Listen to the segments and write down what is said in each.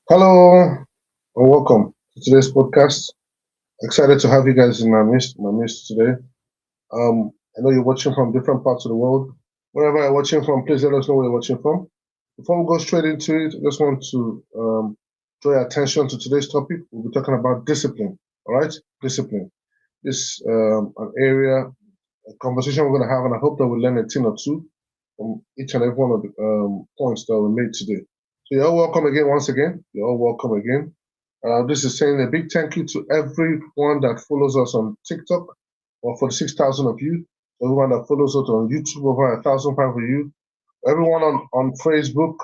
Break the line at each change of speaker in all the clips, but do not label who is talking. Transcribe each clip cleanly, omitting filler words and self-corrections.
Hello and welcome to today's podcast. Excited to have you guys in my midst today. I know you're watching from different parts of the world. Wherever you're watching from, please let us know where you're watching from. Before we go straight into it, I just want to draw your attention to today's topic. We'll be talking about discipline. All right, discipline. This an area, a conversation we're going to have, and I hope that we'll learn a thing or two from each and every one of the points that we made today. So you're all welcome again, once again. You're all welcome again. This is saying a big thank you to everyone that follows us on TikTok, or for the 6,000 of you, everyone that follows us on YouTube, over 1,005 of you, everyone on um, Facebook,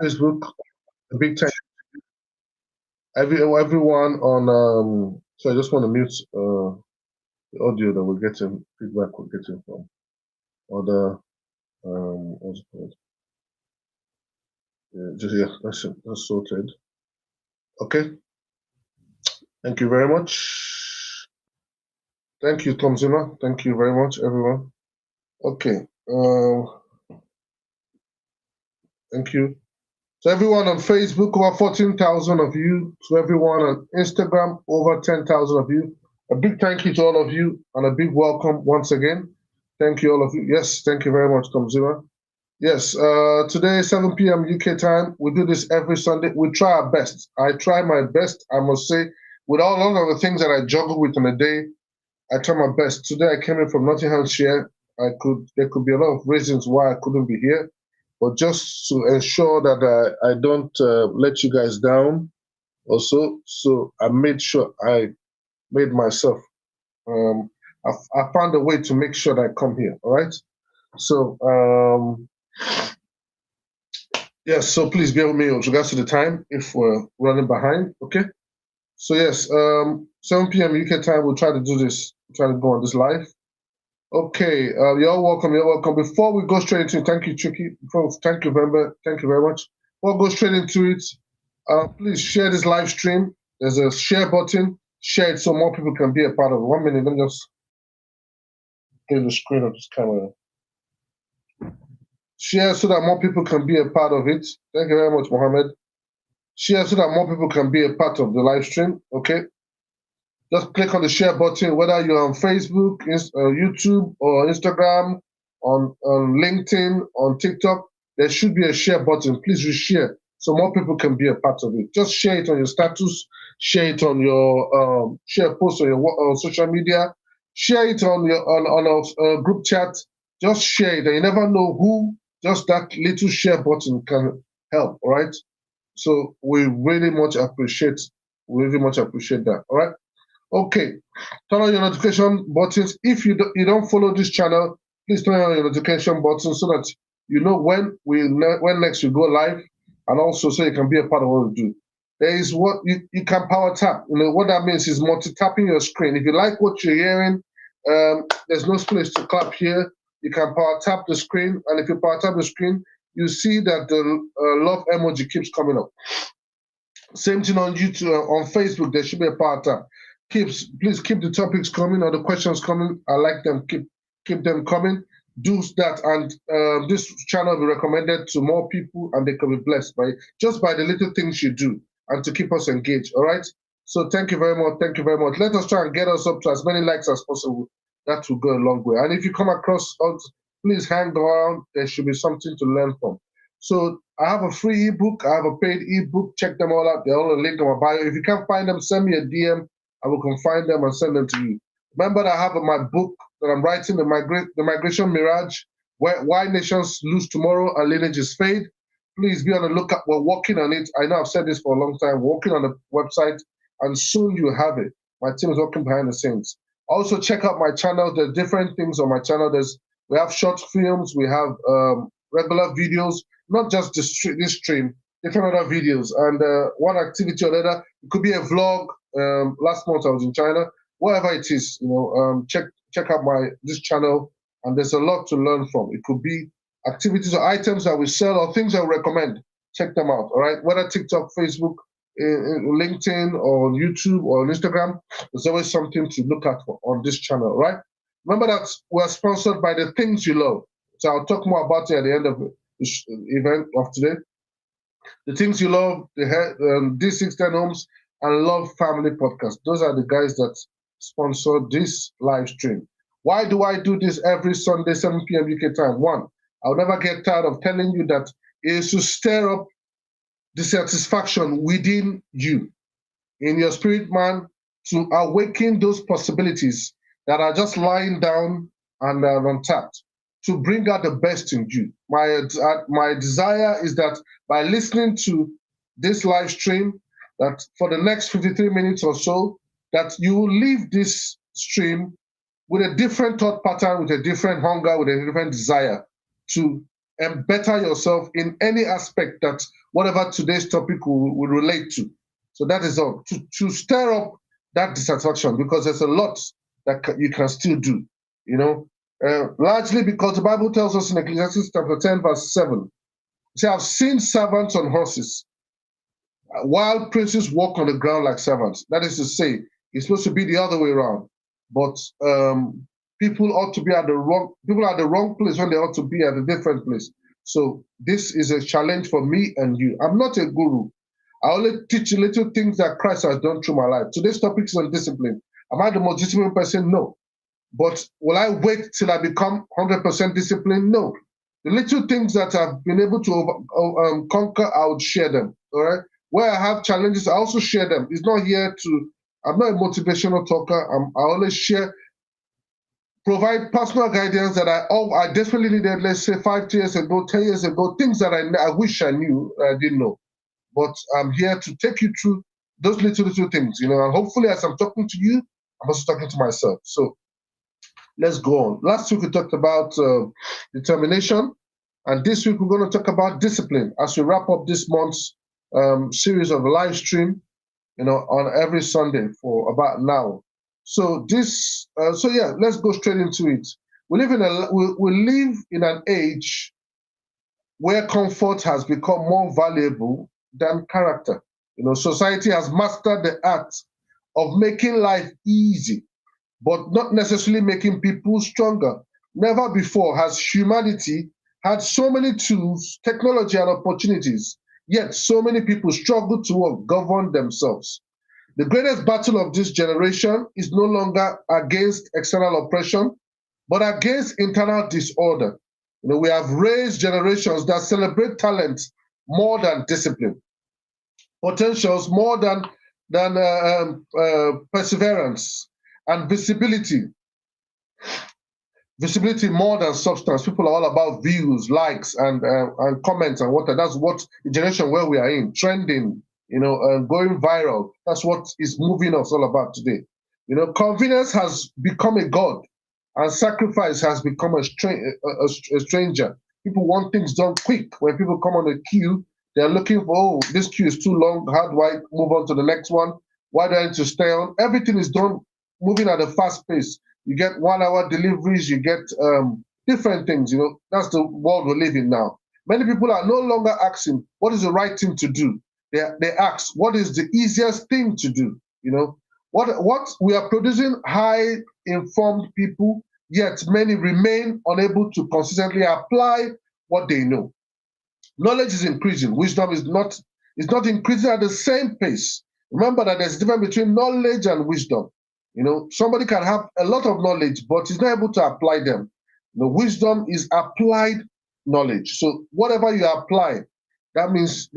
a big thank everyone on. So I just want to mute the audio that we're getting feedback we're getting from other what's it called? Yeah, that's sorted. Okay, thank you very much. Thank you, Tom Zimmer. Thank you very much, everyone. Okay, thank you. To everyone on Facebook, over 14,000 of you. To everyone on Instagram, over 10,000 of you. A big thank you to all of you and a big welcome once again. Thank you, all of you. Yes, thank you very much, Tom Zimmer. Yes, today, 7 p.m. UK time. We do this every Sunday. We try our best. I try my best, I must say. With all of the things that I juggle with in a day, I try my best. Today I came in from Nottinghamshire. There could be a lot of reasons why I couldn't be here, but just to ensure that I don't let you guys down also, so I made sure I made myself. Um, I found a way to make sure that I come here. All right. So yes. So please bear with me with regards to the time if we're running behind. Okay. So yes, 7 p.m. UK time. We'll try to do this. Try to go on this live. Okay, you're welcome. You're welcome. Before we go straight into it, thank you, Tricky. Thank you, Vemba. Thank you very much. Before we go straight into it, please share this live stream. There's a share button. Share it so more people can be a part of it. 1 minute. Let me just get the screen of this camera. Share so that more people can be a part of it. Thank you very much, Mohammed. Share so that more people can be a part of the live stream. Okay. Just click on the share button, whether you're on Facebook, YouTube, or Instagram, on LinkedIn, on TikTok. There should be a share button. Please reshare so more people can be a part of it. Just share it on your status, share it on your share post on your social media, share it on your on a group chat. Just share it, and you never know who just that little share button can help. All right. So we really much appreciate that. All right. Okay, turn on your notification buttons. If you don't follow this channel, please turn on your notification button so that you know when next we go live, and also so you can be a part of what we do. There is what you can power tap. You know what that means is multi-tapping your screen. If you like what you're hearing, there's no space to clap here. You can power tap the screen, and if you power tap the screen, you see that the love emoji keeps coming up. Same thing on YouTube, on Facebook. There should be a power tap. Please keep the topics coming or the questions coming. I like them. Keep them coming. Do that, and this channel will be recommended to more people, and they can be blessed by just by the little things you do, and to keep us engaged. All right. So thank you very much. Thank you very much. Let us try and get us up to as many likes as possible. That will go a long way. And if you come across us, please hang around. There should be something to learn from. So I have a free ebook. I have a paid ebook. Check them all out. They're all linked in my bio. If you can't find them, send me a DM. I will come find them and send them to you. Remember that I have my book that I'm writing, the Migration Mirage, Why Nations Lose Tomorrow and Lineages Fade. Please be on the lookout. We're working on it. I know I've said this for a long time. We're working on the website, and soon you have it. My team is working behind the scenes. Also, check out my channel. There's different things on my channel. We have short films. We have regular videos, not just this stream, different other videos. And one activity or other, it could be a vlog. Last month I was in China. Whatever it is, check out this channel, and there's a lot to learn from. It could be activities or items that we sell or things that we recommend. Check them out. All right, whether TikTok, Facebook, LinkedIn, or YouTube or on Instagram, there's always something to look at on this channel. Right? Remember that we're sponsored by the things you love. So I'll talk more about it at the end of the event of today. The Things You Love, D610 Homes, and Love Family Podcast. Those are the guys that sponsor this live stream. Why do I do this every Sunday, 7 p.m. UK time? One, I'll never get tired of telling you that it is to stir up the satisfaction within you, in your spirit man, to awaken those possibilities that are just lying down and untapped, to bring out the best in you. My desire is that by listening to this live stream, that for the next 53 minutes or so, that you will leave this stream with a different thought pattern, with a different hunger, with a different desire to better yourself in any aspect that whatever today's topic will relate to. So that is all. To stir up that dissatisfaction, because there's a lot that you can still do, you know. Largely because the Bible tells us in Ecclesiastes chapter 10, verse 7, see, I've seen servants on horses, while princes walk on the ground like servants. That is to say, it's supposed to be the other way around. But people ought to be at the wrong place when they ought to be at a different place. So this is a challenge for me and you. I'm not a guru. I only teach little things that Christ has done through my life. Today's topic is on discipline. Am I the most disciplined person? No. But will I wait till I become 100% disciplined? No. The little things that I've been able to conquer, I would share them. All right. Where I have challenges, I also share them. It's not here to. I'm not a motivational talker. I always share, provide personal guidance that I desperately needed. Let's say 5 years ago, 10 years ago, things that I wish I knew, I didn't know. But I'm here to take you through those little things, you know. And hopefully, as I'm talking to you, I'm also talking to myself. So let's go on. Last week we talked about determination, and this week we're going to talk about discipline as we wrap up this month's series of live stream, you know, on every Sunday for about now. So let's go straight into it. We live in an age where comfort has become more valuable than character. You know, society has mastered the art of making life easy, but not necessarily making people stronger. Never before has humanity had so many tools, technology, and opportunities, yet so many people struggle to govern themselves. The greatest battle of this generation is no longer against external oppression, but against internal disorder. You know, we have raised generations that celebrate talent more than discipline, potentials more than perseverance, and visibility more than substance. People are all about views, likes, and comments and whatnot. That's what the generation where we are in, trending, you know, going viral. That's what is moving us all about today. You know, convenience has become a god, and sacrifice has become a stranger. People want things done quick. When people come on a queue, they're looking for, oh, this queue is too long. How do I move on to the next one? Why do I need to stay on? Everything is done moving at a fast pace. You get 1 hour deliveries, you get different things, you know. That's the world we live in now. Many people are no longer asking, what is the right thing to do? They ask, what is the easiest thing to do? You know, what we are producing high informed people, yet many remain unable to consistently apply what they know. Knowledge is increasing, wisdom is not increasing at the same pace. Remember that there's a difference between knowledge and wisdom. You know, somebody can have a lot of knowledge, but he's not able to apply them. The wisdom is applied knowledge. So whatever you apply, that means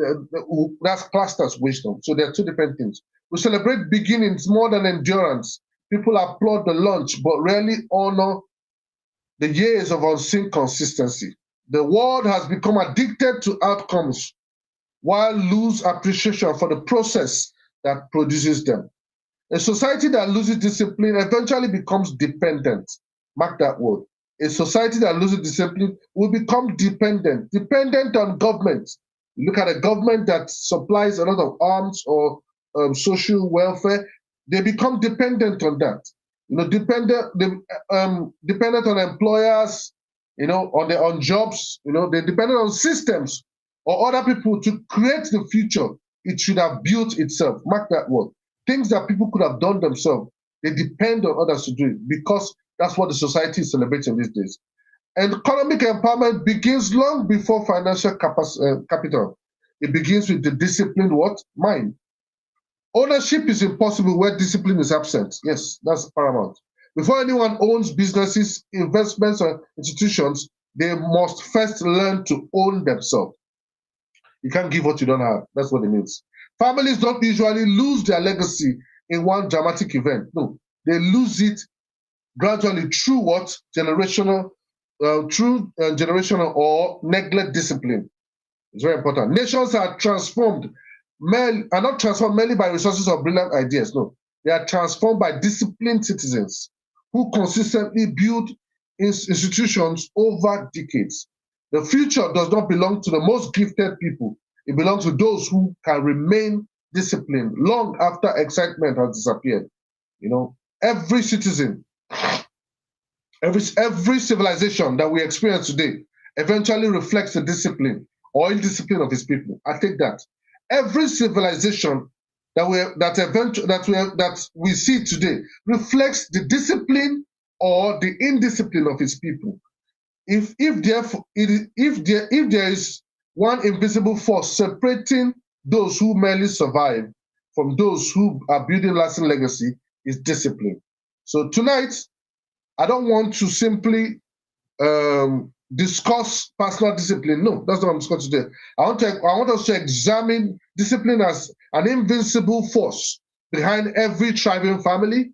that's classed as wisdom. So there are two different things. We celebrate beginnings more than endurance. People applaud the launch, but rarely honor the years of unseen consistency. The world has become addicted to outcomes while lose appreciation for the process that produces them. A society that loses discipline eventually becomes dependent. Mark that word. A society that loses discipline will become dependent on government. You look at a government that supplies a lot of arms or social welfare, they become dependent on that. You know, dependent on employers, you know, on jobs, you know, they're dependent on systems or other people to create the future. It should have built itself. Mark that word. Things that people could have done themselves, they depend on others to do it because that's what the society is celebrating these days. And economic empowerment begins long before financial capital. it begins with the disciplined what? Mind. Ownership is impossible where discipline is absent. Yes, that's paramount. Before anyone owns businesses, investments, or institutions, they must first learn to own themselves. You can't give what you don't have. That's what it means. Families don't usually lose their legacy in one dramatic event. No, they lose it gradually through what? Generational or neglect discipline. It's very important. Nations are not transformed merely by resources or brilliant ideas. No, they are transformed by disciplined citizens who consistently build institutions over decades. The future does not belong to the most gifted people. It belongs to those who can remain disciplined long after excitement has disappeared. You know, every citizen, every civilization that we experience today eventually reflects the discipline or indiscipline of his people. I take that. Every civilization that we see today reflects the discipline or the indiscipline of his people. If there is one invisible force separating those who merely survive from those who are building lasting legacy, is discipline. So tonight, I don't want to simply discuss personal discipline. No, that's not what I'm discussing today. I want us to examine discipline as an invincible force behind every thriving family,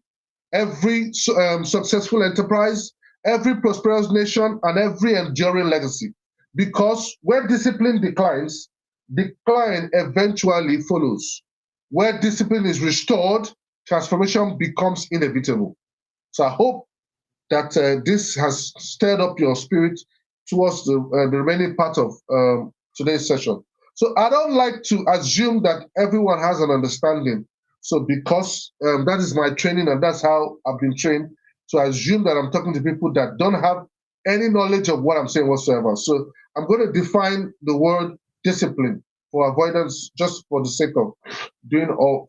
every successful enterprise, every prosperous nation, and every enduring legacy. Because where discipline declines, decline eventually follows. Where discipline is restored, transformation becomes inevitable. So I hope that this has stirred up your spirit towards the remaining part of today's session. So I don't like to assume that everyone has an understanding. So because that is my training and that's how I've been trained, to assume that I'm talking to people that don't have any knowledge of what I'm saying whatsoever. So I'm going to define the word discipline for avoidance, just for the sake of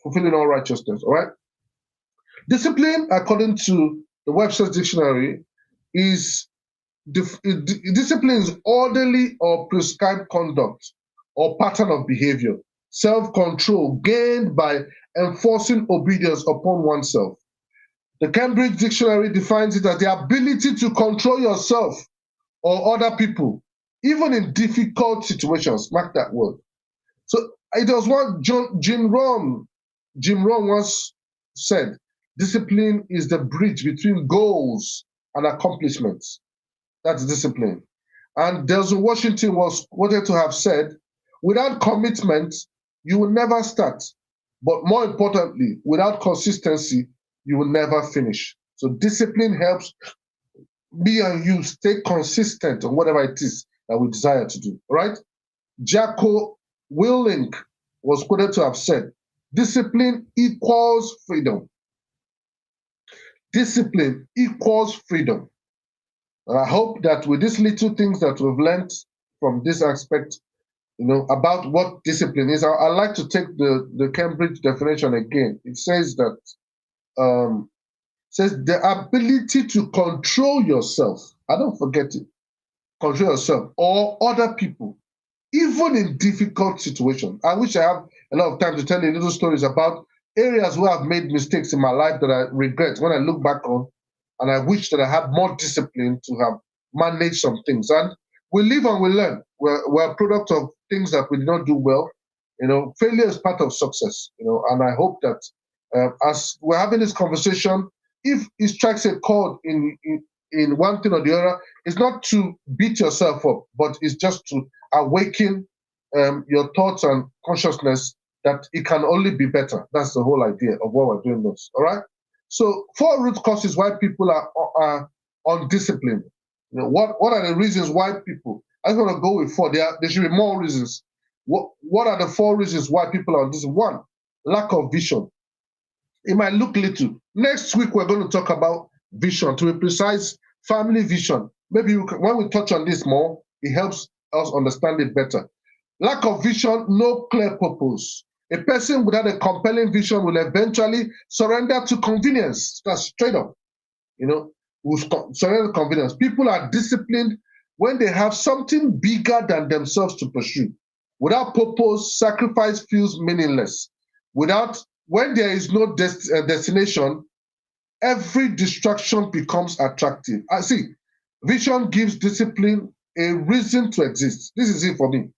fulfilling all righteousness. All right. Discipline, according to the Webster's dictionary, is discipline is orderly or prescribed conduct or pattern of behavior, self-control gained by enforcing obedience upon oneself. The Cambridge Dictionary defines it as the ability to control yourself or other people, even in difficult situations. Mark that word. So it was what Jim Rohn once said: discipline is the bridge between goals and accomplishments. That's discipline. And Denzel Washington was quoted to have said, without commitment, you will never start. But more importantly, without consistency, you will never finish. So discipline helps me and you stay consistent on whatever it is that we desire to do. All right? Jocko Willink was quoted to have said, discipline equals freedom. Discipline equals freedom. And I hope that with these little things that we've learned from this aspect, about what discipline is, I like to take the Cambridge definition again. It says that the ability to control yourself. I don't forget it. Control yourself or other people, even in difficult situations. I wish I have a lot of time to tell you little stories about areas where I've made mistakes in my life that I regret when I look back on, and I wish that I had more discipline to have managed some things. And we live and we learn. We're a product of things that we did not do well. Failure is part of success. And I hope that as we're having this conversation, if it strikes a chord in one thing or the other, it's not to beat yourself up, but it's just to awaken your thoughts and consciousness that it can only be better. That's the whole idea of what we're doing this. All right. So 4 root causes why people are undisciplined. What are the reasons why people? I'm going to go with 4. There should be more reasons. What are the 4 reasons why people are undisciplined? 1, lack of vision. It might look little. Next week we're going to talk about vision. To be precise, family vision. Maybe when we touch on this more, it helps us understand it better. Lack of vision, no clear purpose. A person without a compelling vision will eventually surrender to convenience. That's straight up. Will surrender to convenience. People are disciplined when they have something bigger than themselves to pursue. Without purpose, sacrifice feels meaningless. When there is no destination, every distraction becomes attractive. I see. Vision gives discipline a reason to exist. This is it for me.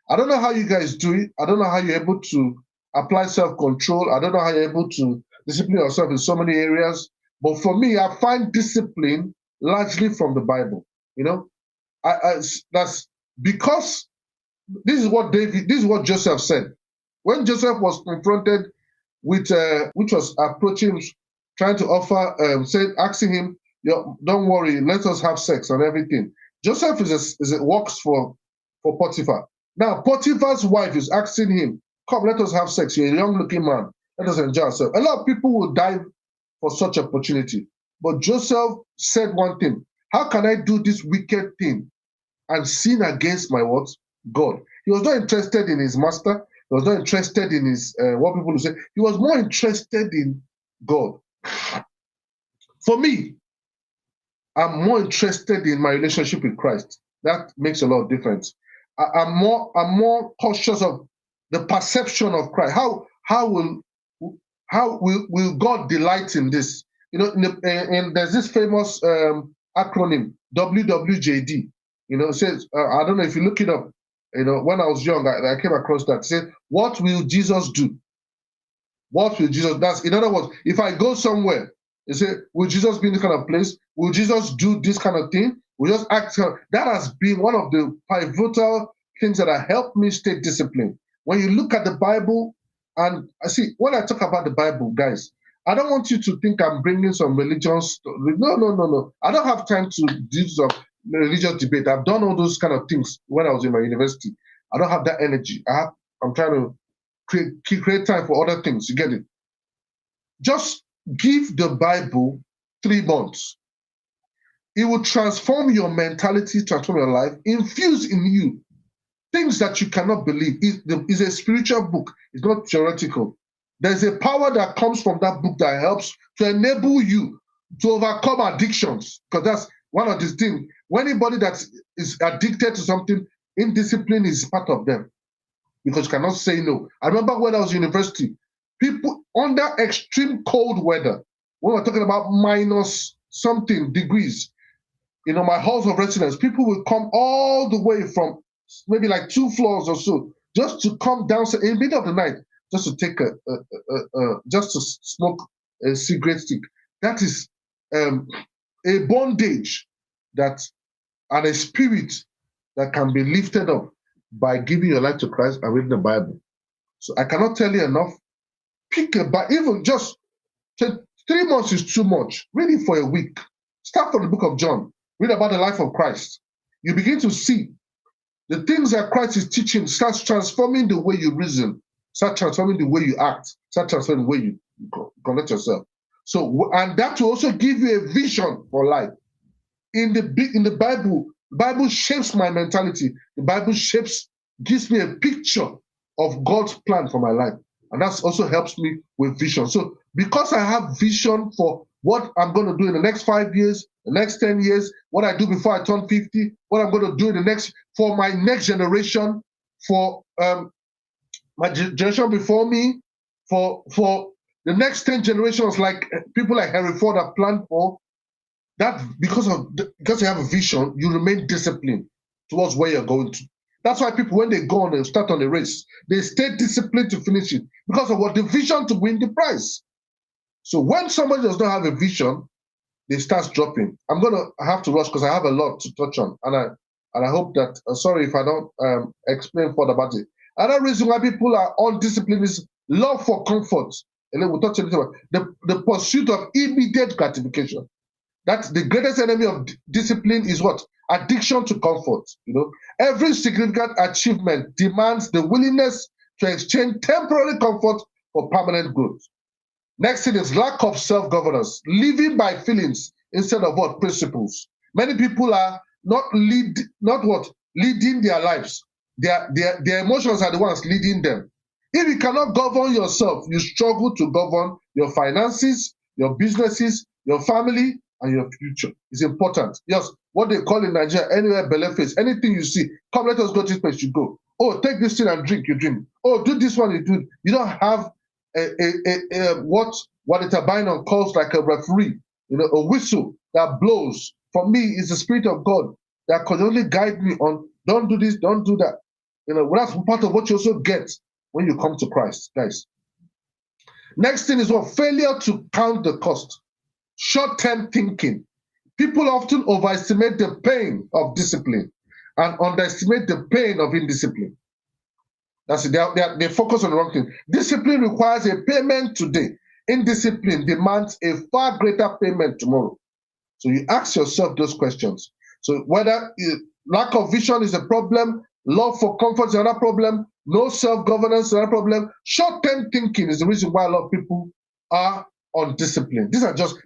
I don't know how you guys do it. I don't know how you're able to apply self-control. I don't know how you're able to discipline yourself in so many areas. But for me, I find discipline largely from the Bible. You know, that's because this is what Joseph said. When Joseph was confronted with which was approaching, trying to offer, asking him, "Don't worry, let us have sex and everything." Joseph works for Potiphar. Now Potiphar's wife is asking him, "Come, let us have sex. You're a young-looking man. Let us enjoy ourselves." A lot of people will die for such opportunity, but Joseph said one thing: "How can I do this wicked thing and sin against my what? God?" He was not interested in his master. He was not interested in his what people will say. He was more interested in God. For me, I'm more interested in my relationship with Christ. That makes a lot of difference. I'm more cautious of the perception of Christ. How will God delight in this? You know, and there's this famous acronym WWJD. You know, it says I don't know if you look it up. You know, when I was young, I came across that. It said, "What will Jesus do?" What will Jesus? That's in other words, if I go somewhere, you say, "Will Jesus be in this kind of place? Will Jesus do this kind of thing? Will just act?" That has been one of the pivotal things that have helped me stay disciplined. When you look at the Bible, and I see when I talk about the Bible, guys, I don't want you to think I'm bringing some religious. No. I don't have time to do some religious debate. I've done all those kind of things when I was in my university. I don't have that energy. I'm trying to create time for other things. You get it? Just give the Bible 3 months. It will transform your mentality, transform your life, infuse in you things that you cannot believe. It's a spiritual book. It's not theoretical. There's a power that comes from that book that helps to enable you to overcome addictions. Because that's one of the things. When anybody that is addicted to something, indiscipline is part of them. Because you cannot say no. I remember when I was in university, people under extreme cold weather, when we're talking about minus something degrees, you know, my halls of residence, people will come all the way from maybe like 2 floors or so, just to come downstairs in the middle of the night, just to take just to smoke a cigarette stick. That is a bondage and a spirit that can be lifted up by giving your life to Christ and reading the Bible. So I cannot tell you enough. Pick a Bible, even just 3 months is too much. Read it for a week. Start from the book of John. Read about the life of Christ. You begin to see the things that Christ is teaching starts transforming the way you reason, start transforming the way you act, start transforming the way you conduct yourself. So, and that will also give you a vision for life. In the Bible shapes my mentality. The Bible gives me a picture of God's plan for my life. And that also helps me with vision. So because I have vision for what I'm going to do in the next 5 years, the next 10 years, what I do before I turn 50, what I'm going to do for my next generation, for my generation before me, for the next 10 generations, like people like Henry Ford have planned for, that because you have a vision, you remain disciplined towards where you're going to. That's why people, when they go on and start on a race, they stay disciplined to finish it because of what the vision to win the prize. So when somebody does not have a vision, they start dropping. I'm gonna have to rush because I have a lot to touch on, and I hope that. Sorry if I don't explain further about it. Another reason why people are undisciplined is love for comfort. And then we'll touch on it about the pursuit of immediate gratification. That's the greatest enemy of discipline is what? Addiction to comfort. You know, every significant achievement demands the willingness to exchange temporary comfort for permanent growth. Next thing is lack of self-governance, living by feelings instead of what? Principles. Many people are not leading their lives. Their emotions are the ones leading them. If you cannot govern yourself, you struggle to govern your finances, your businesses, your family, and your future. It's important. Yes, what they call in Nigeria, anywhere belle face, anything you see, come, let us go to this place, you go. Oh, take this thing and drink, you drink. Oh, do this one, you do. You don't have what the Tabinon calls like a referee, a whistle that blows. For me, it's the Spirit of God that can only guide me on, don't do this, don't do that. That's part of what you also get when you come to Christ, guys. Next thing is what? Failure to count the cost. Short-term thinking. People often overestimate the pain of discipline and underestimate the pain of indiscipline. That's it. They focus on the wrong thing. Discipline requires a payment today. Indiscipline demands a far greater payment tomorrow. So you ask yourself those questions. So whether lack of vision is a problem, love for comfort is another problem, no self-governance is another problem, short-term thinking is the reason why a lot of people are undisciplined.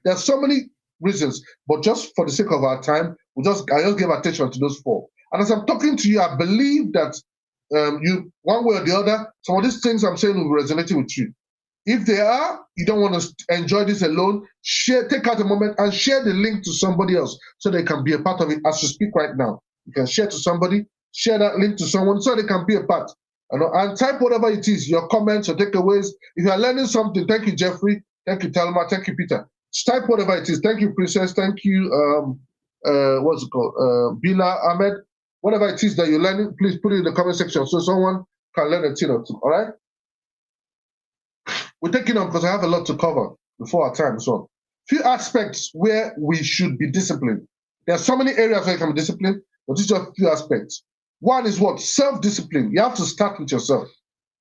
There's so many reasons, but just for the sake of our time, I just give attention to those four. And as I'm talking to you, I believe that you, one way or the other, some of these things I'm saying will be resonating with you. If they are, you don't want to enjoy this alone, take out a moment and share the link to somebody else so they can be a part of it as you speak right now. You can share to somebody, share that link to someone so they can be a part. And type whatever it is, your comments or takeaways. If you are learning something, thank you, Jeffrey. Thank you, Telma. Thank you, Peter. Just type whatever it is. Thank you, Princess. Thank you, what's it called? Bila, Ahmed. Whatever it is that you're learning, please put it in the comment section so someone can learn a thing or two. All right? We're taking on because I have a lot to cover before our time. So, few aspects where we should be disciplined. There are so many areas where you can be disciplined, but these are a few aspects. One is what? Self-discipline. You have to start with yourself.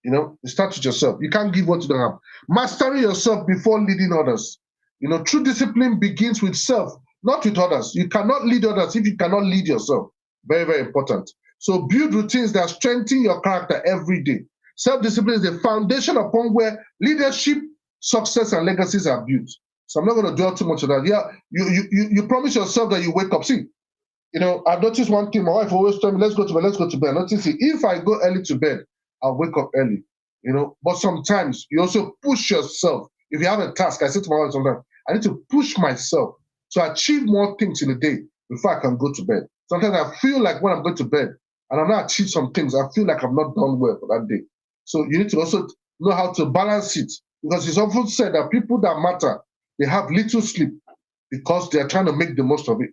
You start with yourself. You can't give what you don't have. Mastering yourself before leading others. True discipline begins with self, not with others. You cannot lead others if you cannot lead yourself. Very, very important. So build routines that strengthen your character every day. Self-discipline is the foundation upon where leadership, success, and legacies are built. So I'm not going to dwell too much on that. Yeah, you promise yourself that you wake up. See, I've noticed one thing. My wife always tells me, let's go to bed, let's go to bed. Notice it. If I go early to bed, I'll wake up early. But sometimes you also push yourself. If you have a task, I say to my wife sometimes, I need to push myself to achieve more things in a day before I can go to bed. Sometimes I feel like when I'm going to bed and I'm not achieved some things, I feel like I've not done well for that day. So you need to also know how to balance it, because it's often said that people that matter, they have little sleep because they're trying to make the most of it.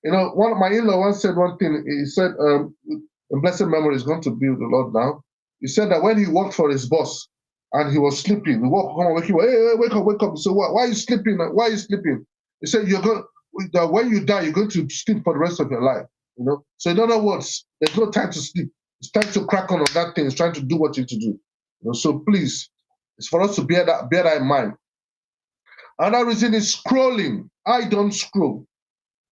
One of my in-law once said one thing. He said, in blessed memory is going to be with the Lord now. He said that when he worked for his boss and he was sleeping, we walk home and wake him up, hey, wake up, wake up. So why are you sleeping? Why are you sleeping? He said, when you die, you're going to sleep for the rest of your life. So in other words, there's no time to sleep. It's time to crack on that thing. It's trying to do what you need to do. So please, it's for us to bear that in mind. Another reason is scrolling. I don't scroll.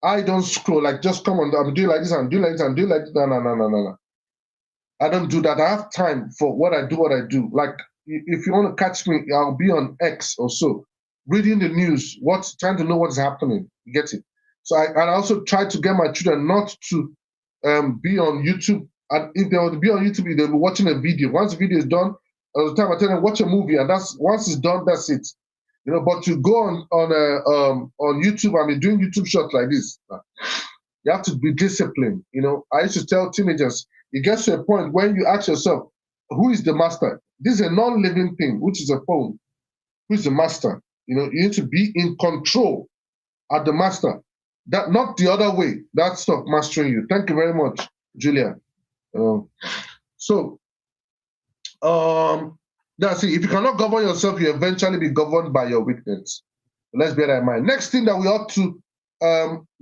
Like, just come on, I'm doing like this, I'm doing like this, I'm doing like this. No. I don't do that. I have time for what I do. Like, if you want to catch me, I'll be on X or so, reading the news, trying to know what's happening. You get it? So I also try to get my children not to be on YouTube. And if they want to be on YouTube, they'll be watching a video. Once the video is done, all the time I tell them watch a movie, and once it's done, that's it. But to go on YouTube and be doing YouTube shots like this, you have to be disciplined. I used to tell teenagers, it gets to a point when you ask yourself, who is the master? This is a non-living thing, which is a phone. Who is the master? You need to be in control at the master. That, not the other way. That's stuff mastering you. Thank you very much, Julia. That's it. If you cannot govern yourself, you eventually be governed by your weakness. Let's bear that in mind. Next thing that we ought to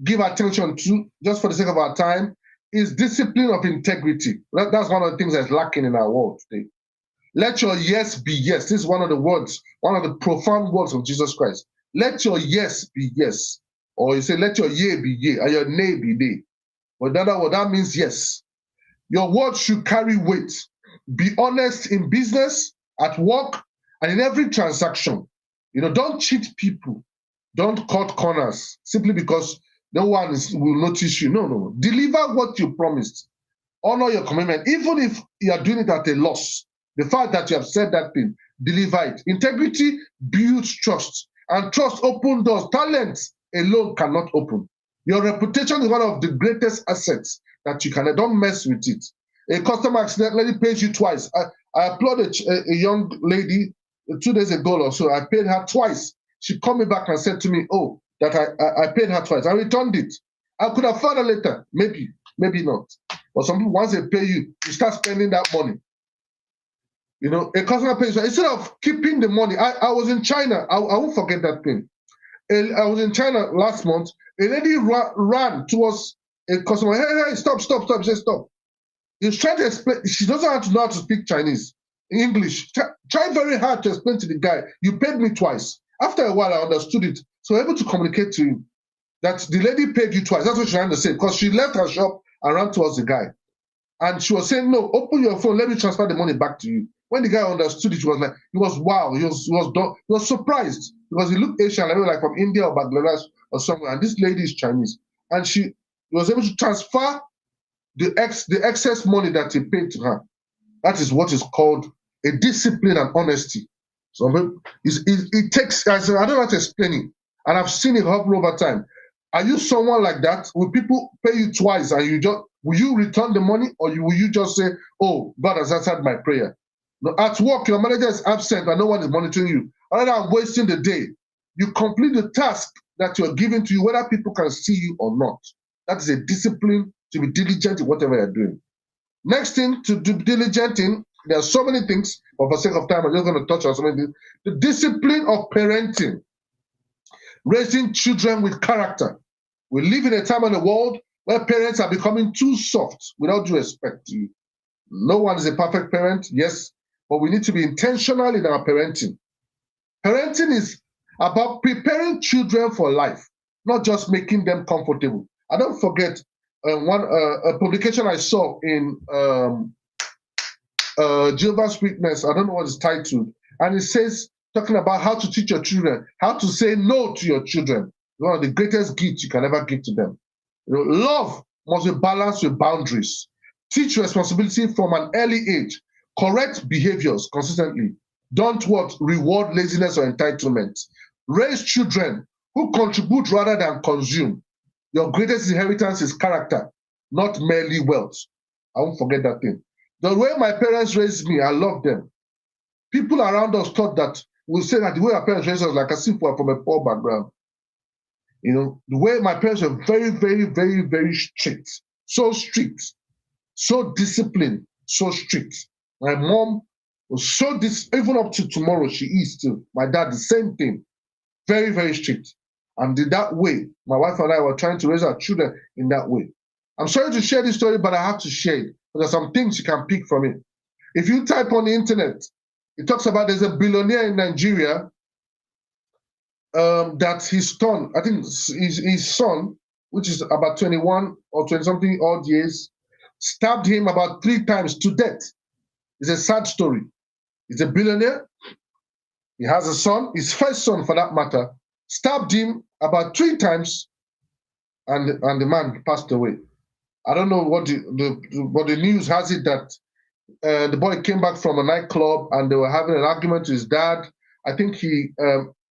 give attention to, just for the sake of our time, is discipline of integrity. That's one of the things that's lacking in our world today. Let your yes be yes. This is one of the words, one of the profound words of Jesus Christ. Let your yes be yes. Or you say, let your yea be yea, and your nay be nay. But that means yes. Your words should carry weight. Be honest in business, at work, and in every transaction. Don't cheat people. Don't cut corners simply because no one will notice you. No. Deliver what you promised. Honor your commitment. Even if you are doing it at a loss, the fact that you have said that thing, deliver it. Integrity builds trust, and trust opens doors. Talent alone cannot open. Your reputation is one of the greatest assets that you can. Don't mess with it. A customer accidentally pays you twice. I applauded a young lady 2 days ago or so. I paid her twice. She called me back and said to me, "Oh, that I paid her twice. I returned it. I could have found her later. Maybe, maybe not. But some people, once they pay you, you start spending that money. You know, a customer pays you. Instead of keeping the money, I was in China. I won't forget that thing. I was in China last month. A lady ran towards a customer. Hey, stop. She said, stop. He's trying to explain. She doesn't have to know how to speak Chinese, English. Try very hard to explain to the guy, you paid me twice. After a while, I understood it. So able to communicate to him that the lady paid you twice. That's what she's trying to say, because she left her shop and ran towards the guy. And she was saying, no, open your phone, let me transfer the money back to you. When the guy understood it, he was like, he was wow, he was surprised, because he looked Asian, like from India or Bangladesh or somewhere, and this lady is Chinese. And she was able to transfer the excess money that he paid to her. That is what is called a discipline and honesty. So it takes, I don't know how to explain it, and I've seen it happen over time. Are you someone like that? Will people pay you twice and will you return the money, or will you just say, oh, God has answered my prayer? No, at work, your manager is absent and no one is monitoring you. Rather than wasting the day, you complete the task that you're given to you, whether people can see you or not. That is a discipline to be diligent in whatever you're doing. Next thing to be diligent in, there are so many things, but for sake of time, I'm just going to touch on so many things. The discipline of parenting, raising children with character. We live in a time in the world where parents are becoming too soft, without due respect to you. No one is a perfect parent, yes, but we need to be intentional in our parenting. Parenting is about preparing children for life, not just making them comfortable. I don't forget a publication I saw in Jehovah's Witness. I don't know what it's titled, and it says, talking about how to teach your children, how to say no to your children. One of the greatest gifts you can ever give to them. You know, love must be balanced with boundaries. Teach responsibility from an early age. Correct behaviors consistently. Don't reward laziness or entitlement. Raise children who contribute rather than consume. Your greatest inheritance is character, not merely wealth. I won't forget that thing. The way my parents raised me, I love them. People around us thought that, we say that the way our parents raised us, like as if we are from a poor background. You know, the way my parents were very, very, very, very strict. So strict, so disciplined, so strict. My mom was so even up to tomorrow, she is still. My dad, the same thing. Very, very strict. And in that way, my wife and I were trying to raise our children in that way. I'm sorry to share this story, but I have to share it. There are some things you can pick from it. If you type on the internet, it talks about there's a billionaire in Nigeria that his son, I think his son, which is about 21 or 20-something odd years, stabbed him about 3 times to death. It's a sad story. He's a billionaire. He has a son, his first son for that matter, stabbed him about 3 times, and the man passed away. I don't know what the news has it that the boy came back from a nightclub and they were having an argument with his dad. I think he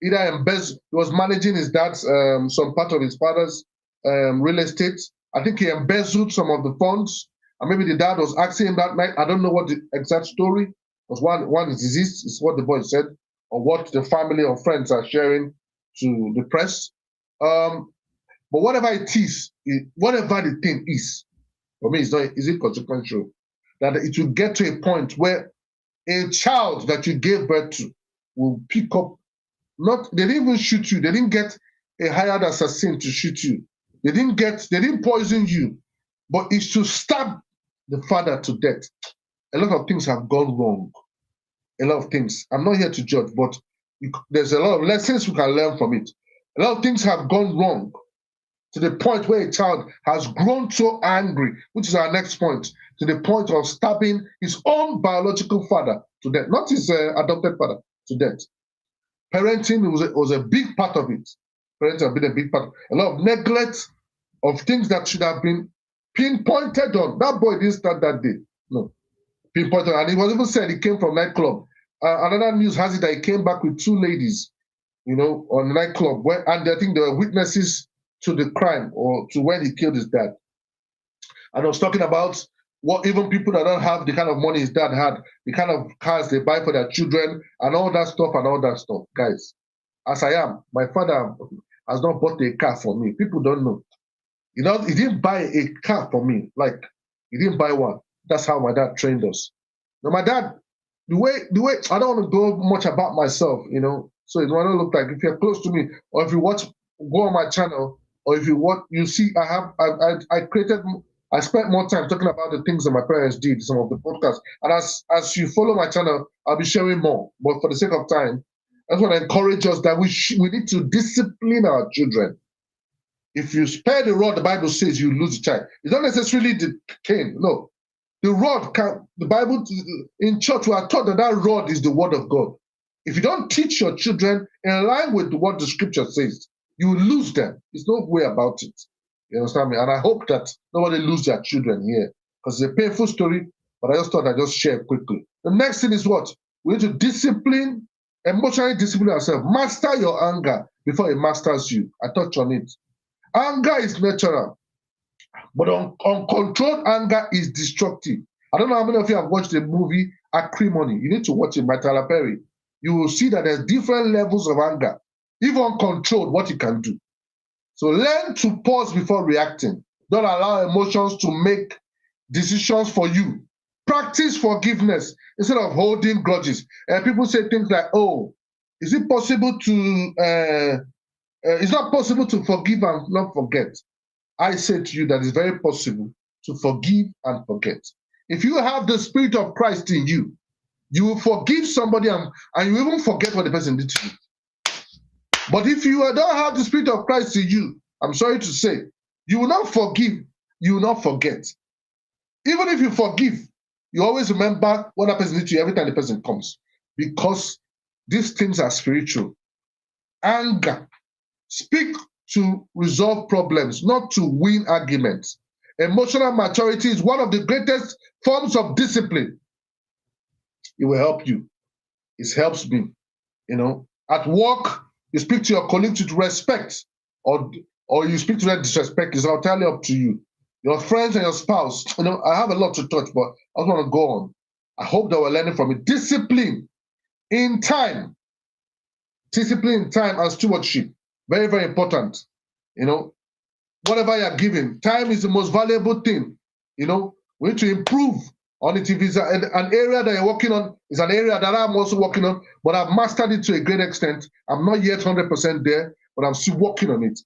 either embezzled, he was managing his dad's some part of his father's real estate. I think he embezzled some of the funds, and maybe the dad was asking him that night. I don't know what the exact story was. One is deceased, is what the boy said, or what the family or friends are sharing to the press. But whatever it is, whatever the thing is, for me, it's not, is it consequential? That it will get to a point where a child that you gave birth to will pick up, they didn't even shoot you, they didn't get a hired assassin to shoot you, they didn't poison you, but it's to stab the father to death. A lot of things have gone wrong. A lot of things. I'm not here to judge, but there's a lot of lessons we can learn from it. A lot of things have gone wrong to the point where a child has grown so angry, which is our next point, to the point of stabbing his own biological father to death, not his adopted father, to death. Parenting was a big part of it. Parenting has been a big part. A lot of neglect of things that should have been pinpointed on. That boy didn't start that day. No. Pinpointed. And he was even said he came from nightclub. Another news has it that he came back with 2 ladies, you know, on the nightclub, and I think they were witnesses to the crime or to when he killed his dad. And I was talking about what even people that don't have the kind of money his dad had, the kind of cars they buy for their children, and all that stuff and all that stuff. Guys, as I am, my father has not bought a car for me. People don't know. He didn't buy a car for me. Like, he didn't buy one. That's how my dad trained us. Now, my dad, the way I don't want to go much about myself, so it might not look like if you're close to me, or if you go on my channel, or if you see I spent more time talking about the things that my parents did, some of the podcasts. And as you follow my channel, I'll be sharing more. But for the sake of time, I just want to encourage us that we need to discipline our children. If you spare the rod, the Bible says you lose the child. It's not necessarily the cane. No. The rod, the Bible, in church, we are taught that rod is the word of God. If you don't teach your children in line with what the scripture says, you will lose them. There's no way about it. You understand me? And I hope that nobody lose their children here, because it's a painful story, but I just thought I'd just share quickly. The next thing is what? We need to emotionally discipline ourselves. Master your anger before it masters you. I touched on it. Anger is natural, but uncontrolled anger is destructive. I don't know how many of you have watched the movie Acrimony. You need to watch it by Tyler Perry. You will see that there's different levels of anger. Even uncontrolled, what you can do. So learn to pause before reacting. Don't allow emotions to make decisions for you. Practice forgiveness instead of holding grudges. People say things like, "Oh, is it possible to? It's not possible to forgive and not forget." I say to you that it's very possible to forgive and forget. If you have the Spirit of Christ in you, you will forgive somebody and you even forget what the person did to you. But if you don't have the Spirit of Christ in you, I'm sorry to say, you will not forgive, you will not forget. Even if you forgive, you always remember what that person did to you every time the person comes, because these things are spiritual. Anger. Speak to resolve problems, not to win arguments. Emotional maturity is one of the greatest forms of discipline. It will help you. It helps me. At work, you speak to your colleagues with respect, or you speak to them disrespect. It's entirely up to you. Your friends and your spouse. I have a lot to touch, but I just want to go on. I hope that we're learning from it. Discipline in time. Discipline in time and stewardship. Very, very important. Whatever you're given, time is the most valuable thing. We need to improve on it. If it's an area that you're working on, is an area that I'm also working on, but I've mastered it to a great extent. I'm not yet 100% there, but I'm still working on it.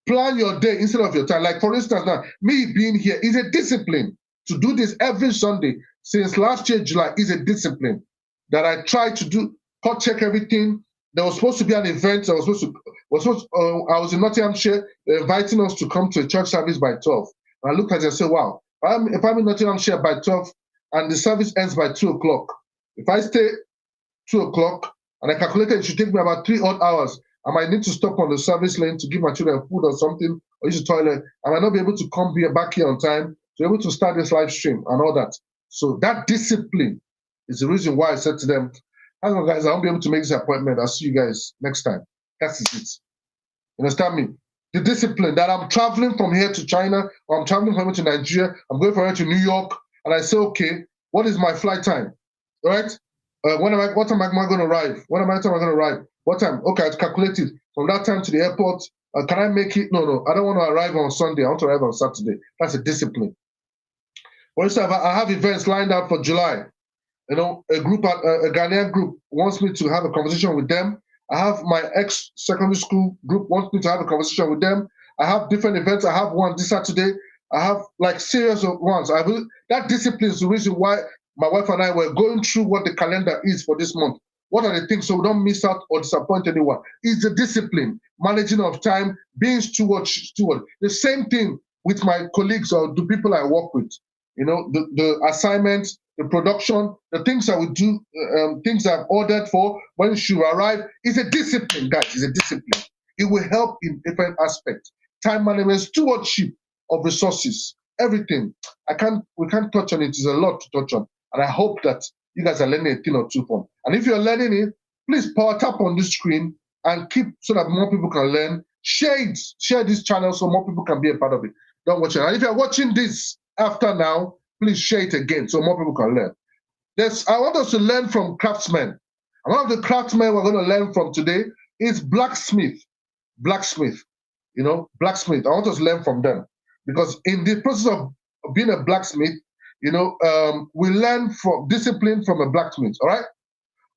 Plan your day instead of your time. Like, for instance, now, me being here is a discipline. To do this every Sunday since last year, July, is a discipline that I try to do, check everything. There was supposed to be an event. I was in Nottinghamshire, inviting us to come to a church service by 12. And I looked at it and said, wow, if I'm in Nottinghamshire by 12 and the service ends by 2 o'clock, if I stay 2 o'clock and I calculated it should take me about 3 odd hours, I might need to stop on the service lane to give my children food or something, or use the toilet. I might not be able to come back here on time to be able to start this live stream and all that. So that discipline is the reason why I said to them, hang on, guys, I won't be able to make this appointment. I'll see you guys next time. That's it. You understand me? The discipline that I'm traveling from here to China, or I'm traveling from here to Nigeria, I'm going from here to New York, and I say, okay, what is my flight time? All right? What time am I going to arrive? What time am I going to arrive? What time? Okay, I calculate it. From that time to the airport, can I make it? No, I don't want to arrive on Sunday. I want to arrive on Saturday. That's a discipline. For instance, I have events lined up for July. A Ghanaian group wants me to have a conversation with them. I have my ex-secondary school group wants me to have a conversation with them. I have different events. I have one this Saturday. I have serious ones. That discipline is the reason why my wife and I were going through what the calendar is for this month. What are the things so we don't miss out or disappoint anyone? It's the discipline, managing of time, being steward. The same thing with my colleagues or the people I work with. The assignments, the production, the things I would do, things I've ordered for when it should arrive. It's a discipline, guys. It's a discipline. It will help in different aspects. Time management, stewardship of resources, everything. We can't touch on it. It's a lot to touch on. And I hope that you guys are learning a thing or two from. And if you're learning it, please power tap on this screen and keep so that more people can learn. Share this channel so more people can be a part of it. Don't watch it. And if you're watching this after now, please share it again so more people can learn. I want us to learn from craftsmen. And one of the craftsmen we're going to learn from today is blacksmith. Blacksmith, blacksmith. I want us to learn from them because in the process of being a blacksmith, we learn from discipline from a blacksmith. All right.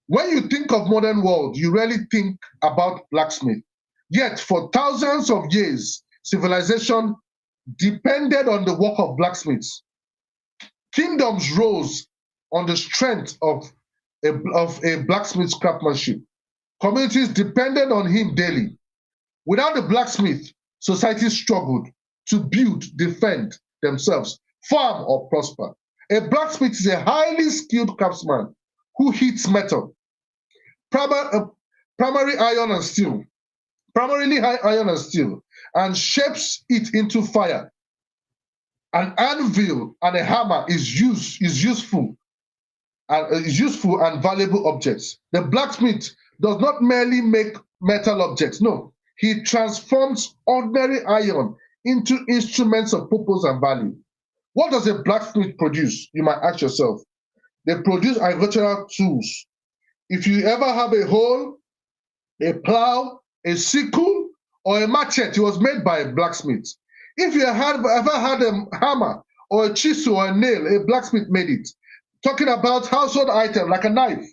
When you think of modern world, you really think about blacksmith. Yet for thousands of years, civilization depended on the work of blacksmiths. Kingdoms rose on the strength of a blacksmith's craftsmanship. Communities depended on him daily. Without the blacksmith, society struggled to build, defend themselves, farm, or prosper. A blacksmith is a highly skilled craftsman who heats metal, primarily iron and steel, and shapes it into fire. An anvil and a hammer is useful and valuable objects. The blacksmith does not merely make metal objects. No, he transforms ordinary iron into instruments of purpose and value. What does a blacksmith produce? You might ask yourself. They produce agricultural tools. If you ever have a hoe, a plow, a sickle, or a machete, it was made by a blacksmith. If you ever had a hammer or a chisel or a nail, a blacksmith made it. Talking about household items like a knife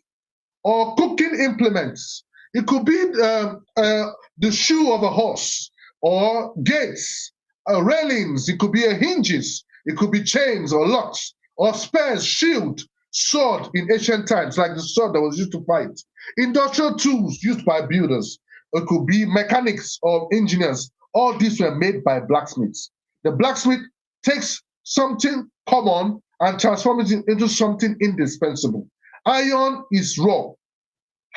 or cooking implements. It could be the shoe of a horse or gates, railings. It could be hinges. It could be chains or locks or spears, shield, sword in ancient times, like the sword that was used to fight. Industrial tools used by builders. It could be mechanics or engineers. All these were made by blacksmiths. The blacksmith takes something common and transforms it into something indispensable. Iron is raw,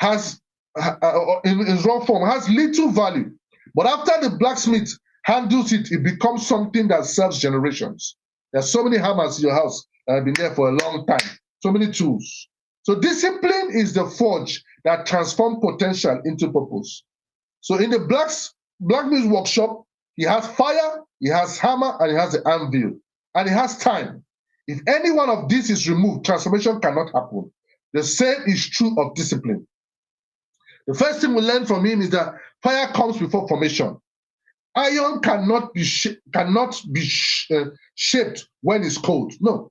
in its raw form, has little value. But after the blacksmith handles it, it becomes something that serves generations. There's so many hammers in your house that have been there for a long time. So many tools. So discipline is the forge that transforms potential into purpose. So in the blacksmith workshop, he has fire, he has hammer, and he has the anvil, and he has time. If any one of these is removed, transformation cannot happen. The same is true of discipline. The first thing we learn from him is that fire comes before formation. Iron cannot be shaped when it's cold. No.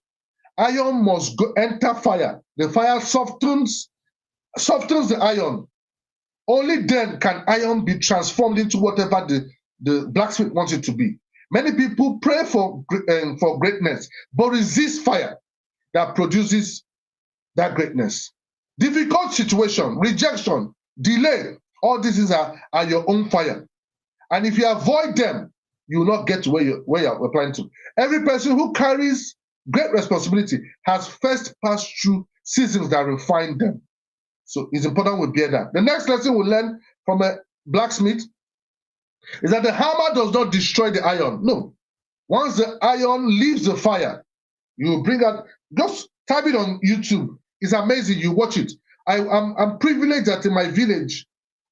Iron must enter fire. The fire softens the iron. Only then can iron be transformed into whatever the blacksmith wants it to be. Many people pray for greatness, but resist fire that produces that greatness. Difficult situation, rejection, delay, all these are your own fire. And if you avoid them, you will not get to where you're applying to. Every person who carries great responsibility has first passed through seasons that refine them. So it's important we bear that. The next lesson we learn from a blacksmith is that the hammer does not destroy the iron. No. Once the iron leaves the fire, you bring out, just type it on YouTube. It's amazing. You watch it. I'm privileged that in my village,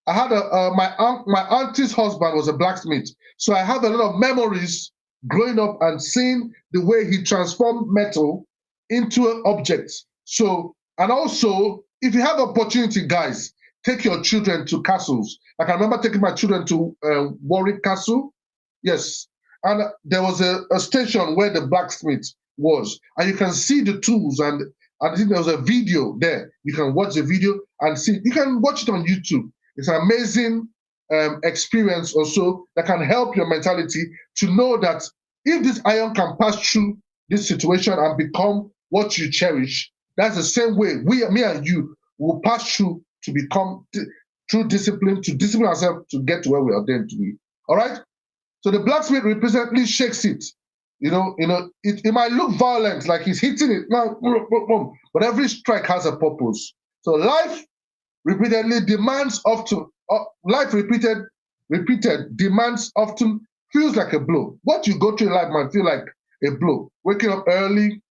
I had my auntie's husband was a blacksmith. So I have a lot of memories growing up and seeing the way he transformed metal into an object. So, and also, if you have opportunity, guys, take your children to castles. Like I remember taking my children to Warwick Castle. Yes. And there was a station where the blacksmith was. And you can see the tools. And I think there was a video there. You can watch the video and see. You can watch it on YouTube. It's an amazing experience also that can help your mentality to know that if this iron can pass through this situation and become what you cherish, that's the same way me and you will pass through to become through discipline, to discipline ourselves to get to where we are ordained to be. All right? So the blacksmith repeatedly shakes it. It might look violent, like he's hitting it, but every strike has a purpose. So life repeated demands often feels like a blow. What you go through in life might feel like a blow. Waking up early,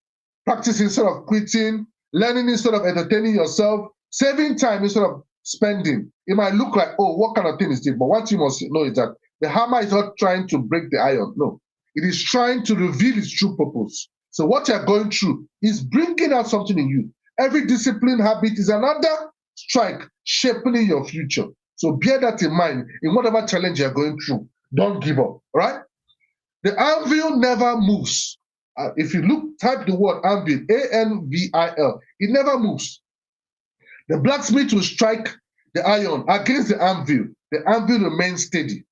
practicing instead of quitting, learning instead of entertaining yourself, saving time instead of spending. It might look like, oh, what kind of thing is this? But what you must know is that the hammer is not trying to break the iron. No, it is trying to reveal its true purpose. So what you're going through is bringing out something in you. Every discipline habit is another strike shaping your future. So bear that in mind in whatever challenge you're going through. Don't give up, right? The anvil never moves. If you type the word anvil, A-N-V-I-L, it never moves. The blacksmith will strike the iron against the anvil. The anvil remains steady.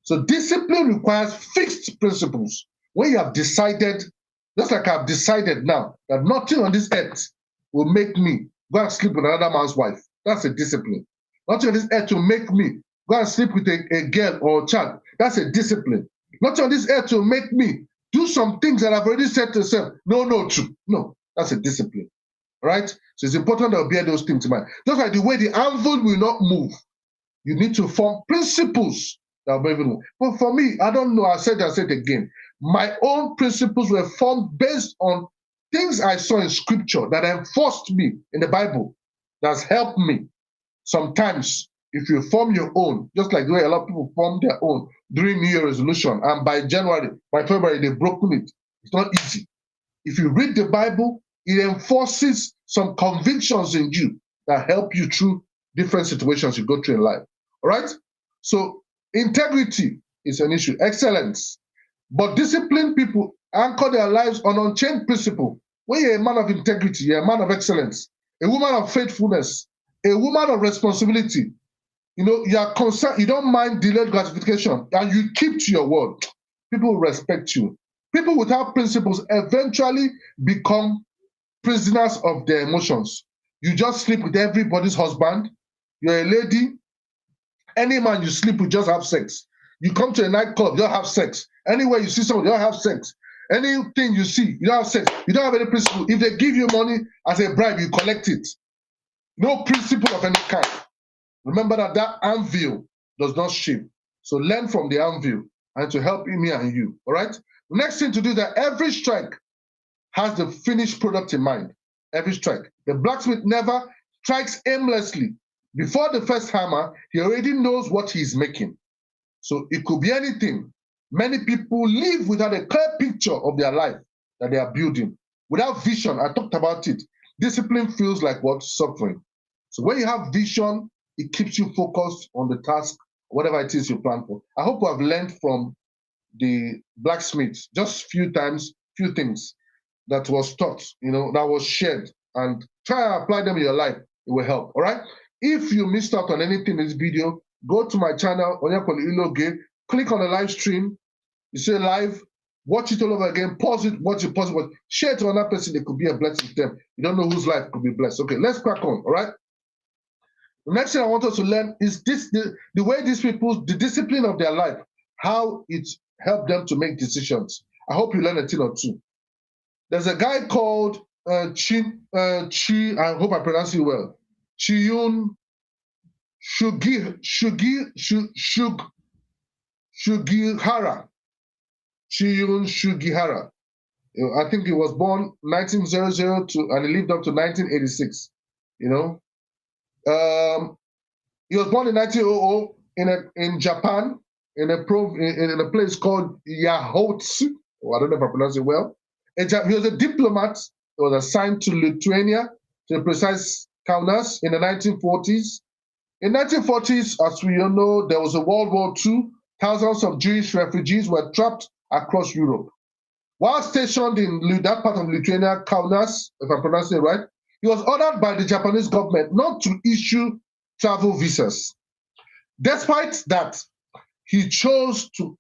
So discipline requires fixed principles. When you have decided, just like I've decided now, that nothing on this earth will make me go and sleep with another man's wife. That's a discipline. Nothing on this earth will make me go and sleep with a girl or a child. That's a discipline. Nothing on this earth will make me do some things that I've already said to myself, no to. No, that's a discipline. Right? So it's important that we bear those things in mind. Just like the way the anvil will not move, you need to form principles that will move. But for me, I don't know, I said again, my own principles were formed based on things I saw in scripture that enforced me in the Bible, that's helped me. Sometimes, if you form your own, just like the way a lot of people form their own during New Year resolution, and by February, they've broken it. It's not easy. If you read the Bible, it enforces some convictions in you that help you through different situations you go through in life. All right? So integrity is an issue, excellence. But disciplined people anchor their lives on unchanged principle. When you're a man of integrity, you're a man of excellence, a woman of faithfulness, a woman of responsibility. You are concerned, you don't mind delayed gratification, and you keep to your word. People will respect you. People without principles eventually become prisoners of their emotions. You just sleep with everybody's husband. You're a lady. Any man you sleep with, just have sex. You come to a nightclub, you don't have sex. Anywhere you see someone, you don't have sex. Anything you see, you don't have sex. You don't have any principle. If they give you money as a bribe, you collect it. No principle of any kind. Remember that anvil does not shape. So learn from the anvil and to help me and you. All right? The next thing to do is that every strike has the finished product in mind. Every strike. The blacksmith never strikes aimlessly. Before the first hammer, he already knows what he's making. So it could be anything. Many people live without a clear picture of their life that they are building. Without vision, I talked about it. Discipline feels like what? Suffering. So when you have vision, it keeps you focused on the task, whatever it is you plan for. I hope you have learned from the blacksmith just few things that was taught, that was shared, and try to apply them in your life. It will help. All right. If you missed out on anything in this video, go to my channel, OnyekweluILOGE, click on the live stream. You say live, watch it all over again, pause it, watch it, share it to another person. It could be a blessing to them. You don't know whose life could be blessed. Okay, let's crack on. All right. The next thing I want us to learn is the way these people, the discipline of their life, how it helped them to make decisions. I hope you learn a thing or two. There's a guy called I hope I pronounce it well, Chiyun Shugihara. Chiyun Shugihara. I think he was born 1900 and he lived up to 1986. He was born in 1900 in Japan, in a place called Yahotsu. I don't know if I pronounce it well. He was a diplomat. He was assigned to Lithuania, to be precise, Kaunas, in the 1940s. In the 1940s, as we all know, there was a World War II. Thousands of Jewish refugees were trapped across Europe. While stationed in that part of Lithuania, Kaunas, if I'm pronouncing it right, he was ordered by the Japanese government not to issue travel visas. Despite that, he chose to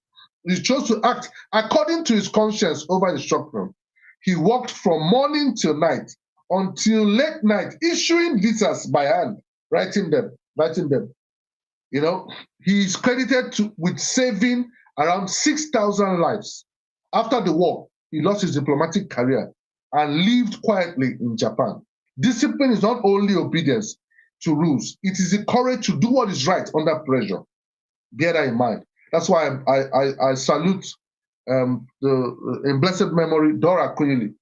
act according to his conscience over instruction. He worked from morning till night until late night, issuing visas by hand, writing them. He is credited with saving around 6,000 lives. After the war, he lost his diplomatic career and lived quietly in Japan. Discipline is not only obedience to rules, it is the courage to do what is right under pressure. Bear that in mind. That's why I salute in blessed memory, Dora Akunyili.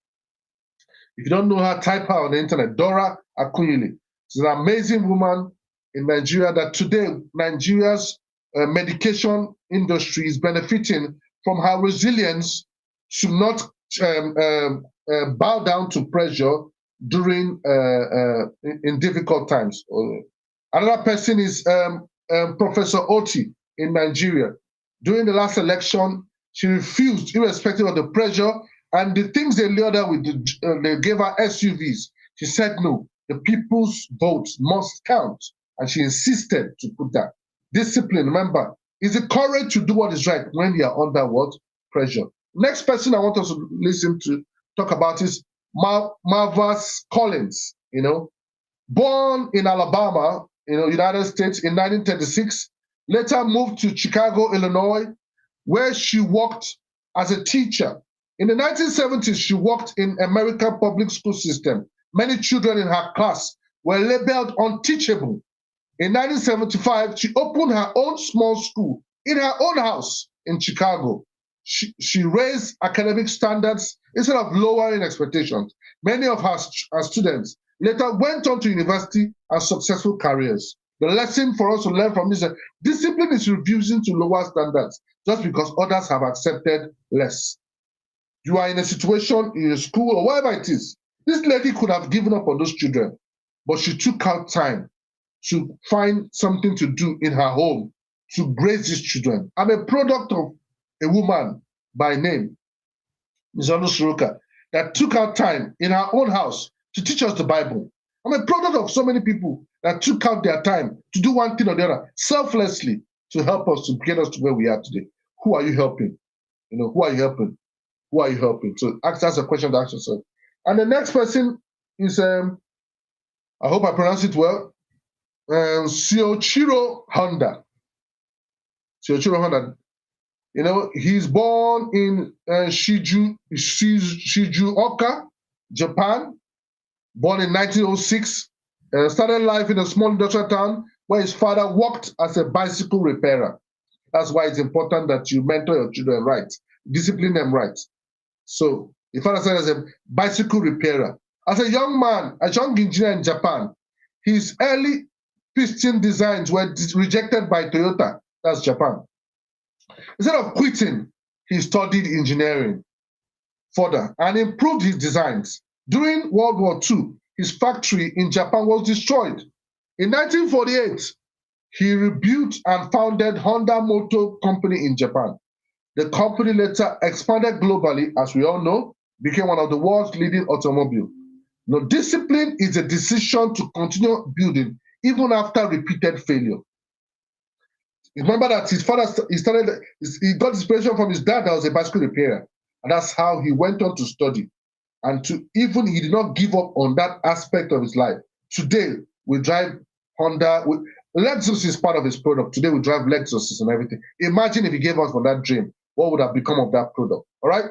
If you don't know her, type her on the internet, Dora Akunyili. She's an amazing woman in Nigeria that today Nigeria's medication industry is benefiting from her resilience to not bow down to pressure during in difficult times. Another person is Professor Oti in Nigeria. During the last election, she refused, irrespective of the pressure and the things they lured her with. They gave her SUVs. She said no. The people's votes must count, and she insisted to put that. Discipline, remember, is the courage to do what is right when you are under what? Pressure. Next person I want us to listen to talk about is Marvas Collins, born in Alabama, United States in 1936, later moved to Chicago, Illinois, where she worked as a teacher. In the 1970s, she worked in American public school system. Many children in her class were labeled unteachable. In 1975, she opened her own small school in her own house in Chicago. She raised academic standards instead of lowering expectations. Many of her students later went on to university and successful careers. The lesson for us to learn from this is that discipline is refusing to lower standards just because others have accepted less. You are in a situation in a school or whatever it is. This lady could have given up on those children, but she took out time to find something to do in her home to raise these children. I'm a product of a woman by name, Ms. Soroka, that took out time in her own house to teach us the Bible. I'm a product of so many people that took out their time to do one thing or the other, selflessly, to help us, to get us to where we are today. Who are you helping? Who are you helping? Who are you helping? So that's a question to ask yourself. And the next person is, I hope I pronounce it well, Sioichiro Honda. Sioichiro Honda. He's born in Shizuoka, Japan, born in 1906, started life in a small industrial town where his father worked as a bicycle repairer. That's why it's important that you mentor your children right, discipline them right. So his father started as a bicycle repairer. As a young man, a young engineer in Japan, his early piston designs were rejected by Toyota, that's Japan. Instead of quitting, he studied engineering further and improved his designs. During World War II, his factory in Japan was destroyed. In 1948, he rebuilt and founded Honda Motor Company in Japan. The company later expanded globally, as we all know, became one of the world's leading automobiles. Now, discipline is a decision to continue building even after repeated failure. Remember that his father, he got inspiration from his dad that was a bicycle repairer. And that's how he went on to study. And he did not give up on that aspect of his life. Today, we drive Honda. Lexus is part of his product. Today, we drive Lexuses and everything. Imagine if he gave us for that dream, what would have become of that product? All right?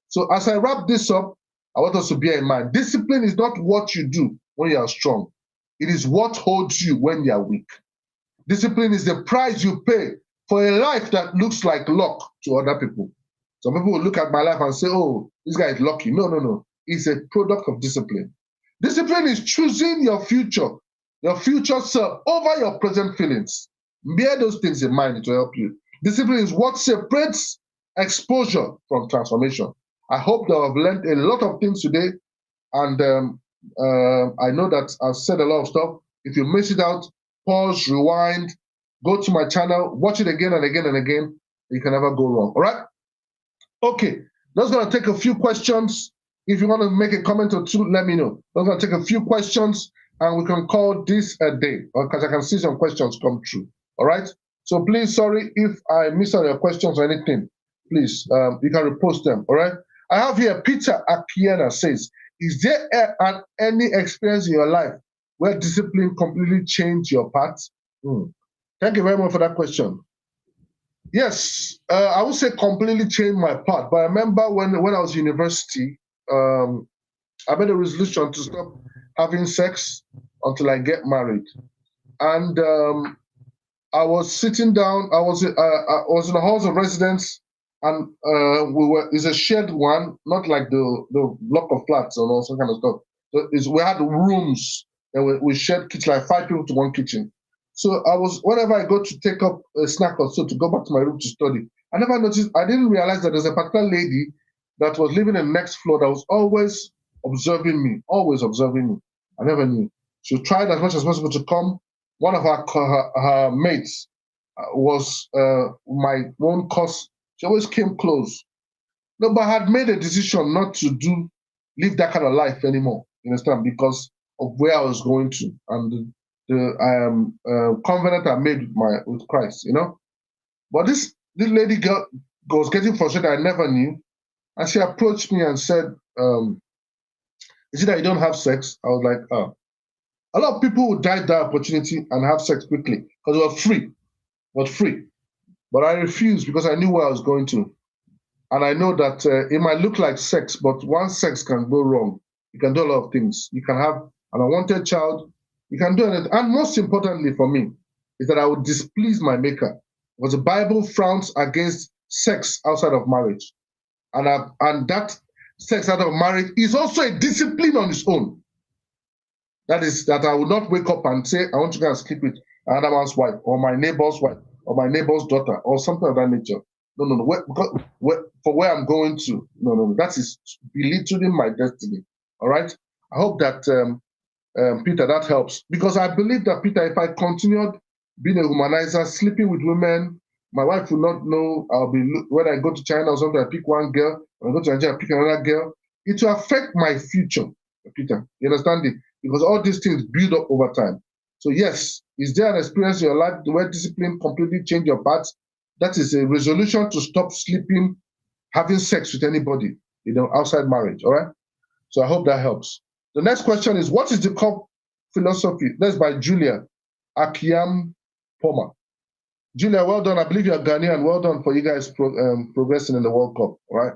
So as I wrap this up, I want us to bear in mind, discipline is not what you do when you are strong. It is what holds you when you are weak. Discipline is the price you pay for a life that looks like luck to other people. Some people will look at my life and say, oh, this guy is lucky. No, no, no. It's a product of discipline. Discipline is choosing your future self over your present feelings. Bear those things in mind to help you. Discipline is what separates exposure from transformation. I hope that I've learned a lot of things today. And I know that I've said a lot of stuff. If you miss it out, pause, rewind, go to my channel, watch it again and again and again. You can never go wrong. All right? Okay. That's going to take a few questions. If you want to make a comment or two, let me know. I'm going to take a few questions and we can call this a day because I can see some questions come through. All right? So please, sorry if I miss out your questions or anything. Please, you can repost them. All right? I have here Peter Akiena says, is there any experience in your life where discipline completely changed your path? Thank you very much for that question. Yes, I would say completely changed my path. But I remember when I was in university, I made a resolution to stop having sex until I get married. And I was sitting down, I was in a house of residence, and it's a shared one, not like the block of flats and all some kind of stuff. We had rooms, and we shared kitchen, like 5 people to one kitchen. So whenever I go to take up a snack or so to go back to my room to study, I didn't realize that there's a particular lady that was living in the next floor that was always observing me, always observing me. I never knew. She tried as much as possible to come. One of her mates was my own course. She always came close. No, but I had made a decision not to live that kind of life anymore. You understand? Because of where I was going to and the covenant I made with Christ. You know. But this lady girl was getting frustrated. I never knew, and she approached me and said, "Is it that you don't have sex?" I was like, "Oh." A lot of people would die that opportunity and have sex quickly because it was free. It was free. But I refused because I knew where I was going to. And I know that it might look like sex, but once sex can go wrong, you can do a lot of things. You can have an unwanted child. You can do it. And most importantly for me is that I would displease my maker. Because the Bible frowns against sex outside of marriage. And that sex out of marriage is also a discipline on its own. That is that I will not wake up and say, I want to go and sleep with another man's wife or my neighbor's wife or my neighbor's daughter or something of that nature. No. For where I'm going to, no. That is belittling my destiny. All right. I hope that Peter, that helps because I believe that Peter, if I continued being a womanizer, sleeping with women, my wife will not know. I'll be when I go to China or something. I pick one girl. When I go to Nigeria, I pick another girl. It will affect my future, Peter. You understand it? Because all these things build up over time. So yes, is there an experience in your life where discipline completely changed your path? That is a resolution to stop sleeping, having sex with anybody, outside marriage. All right. So I hope that helps. The next question is, what is the core philosophy? That's by Julia Akiam Poma. Julia, well done. I believe you're Ghanaian. Well done for you guys progressing in the World Cup. All right.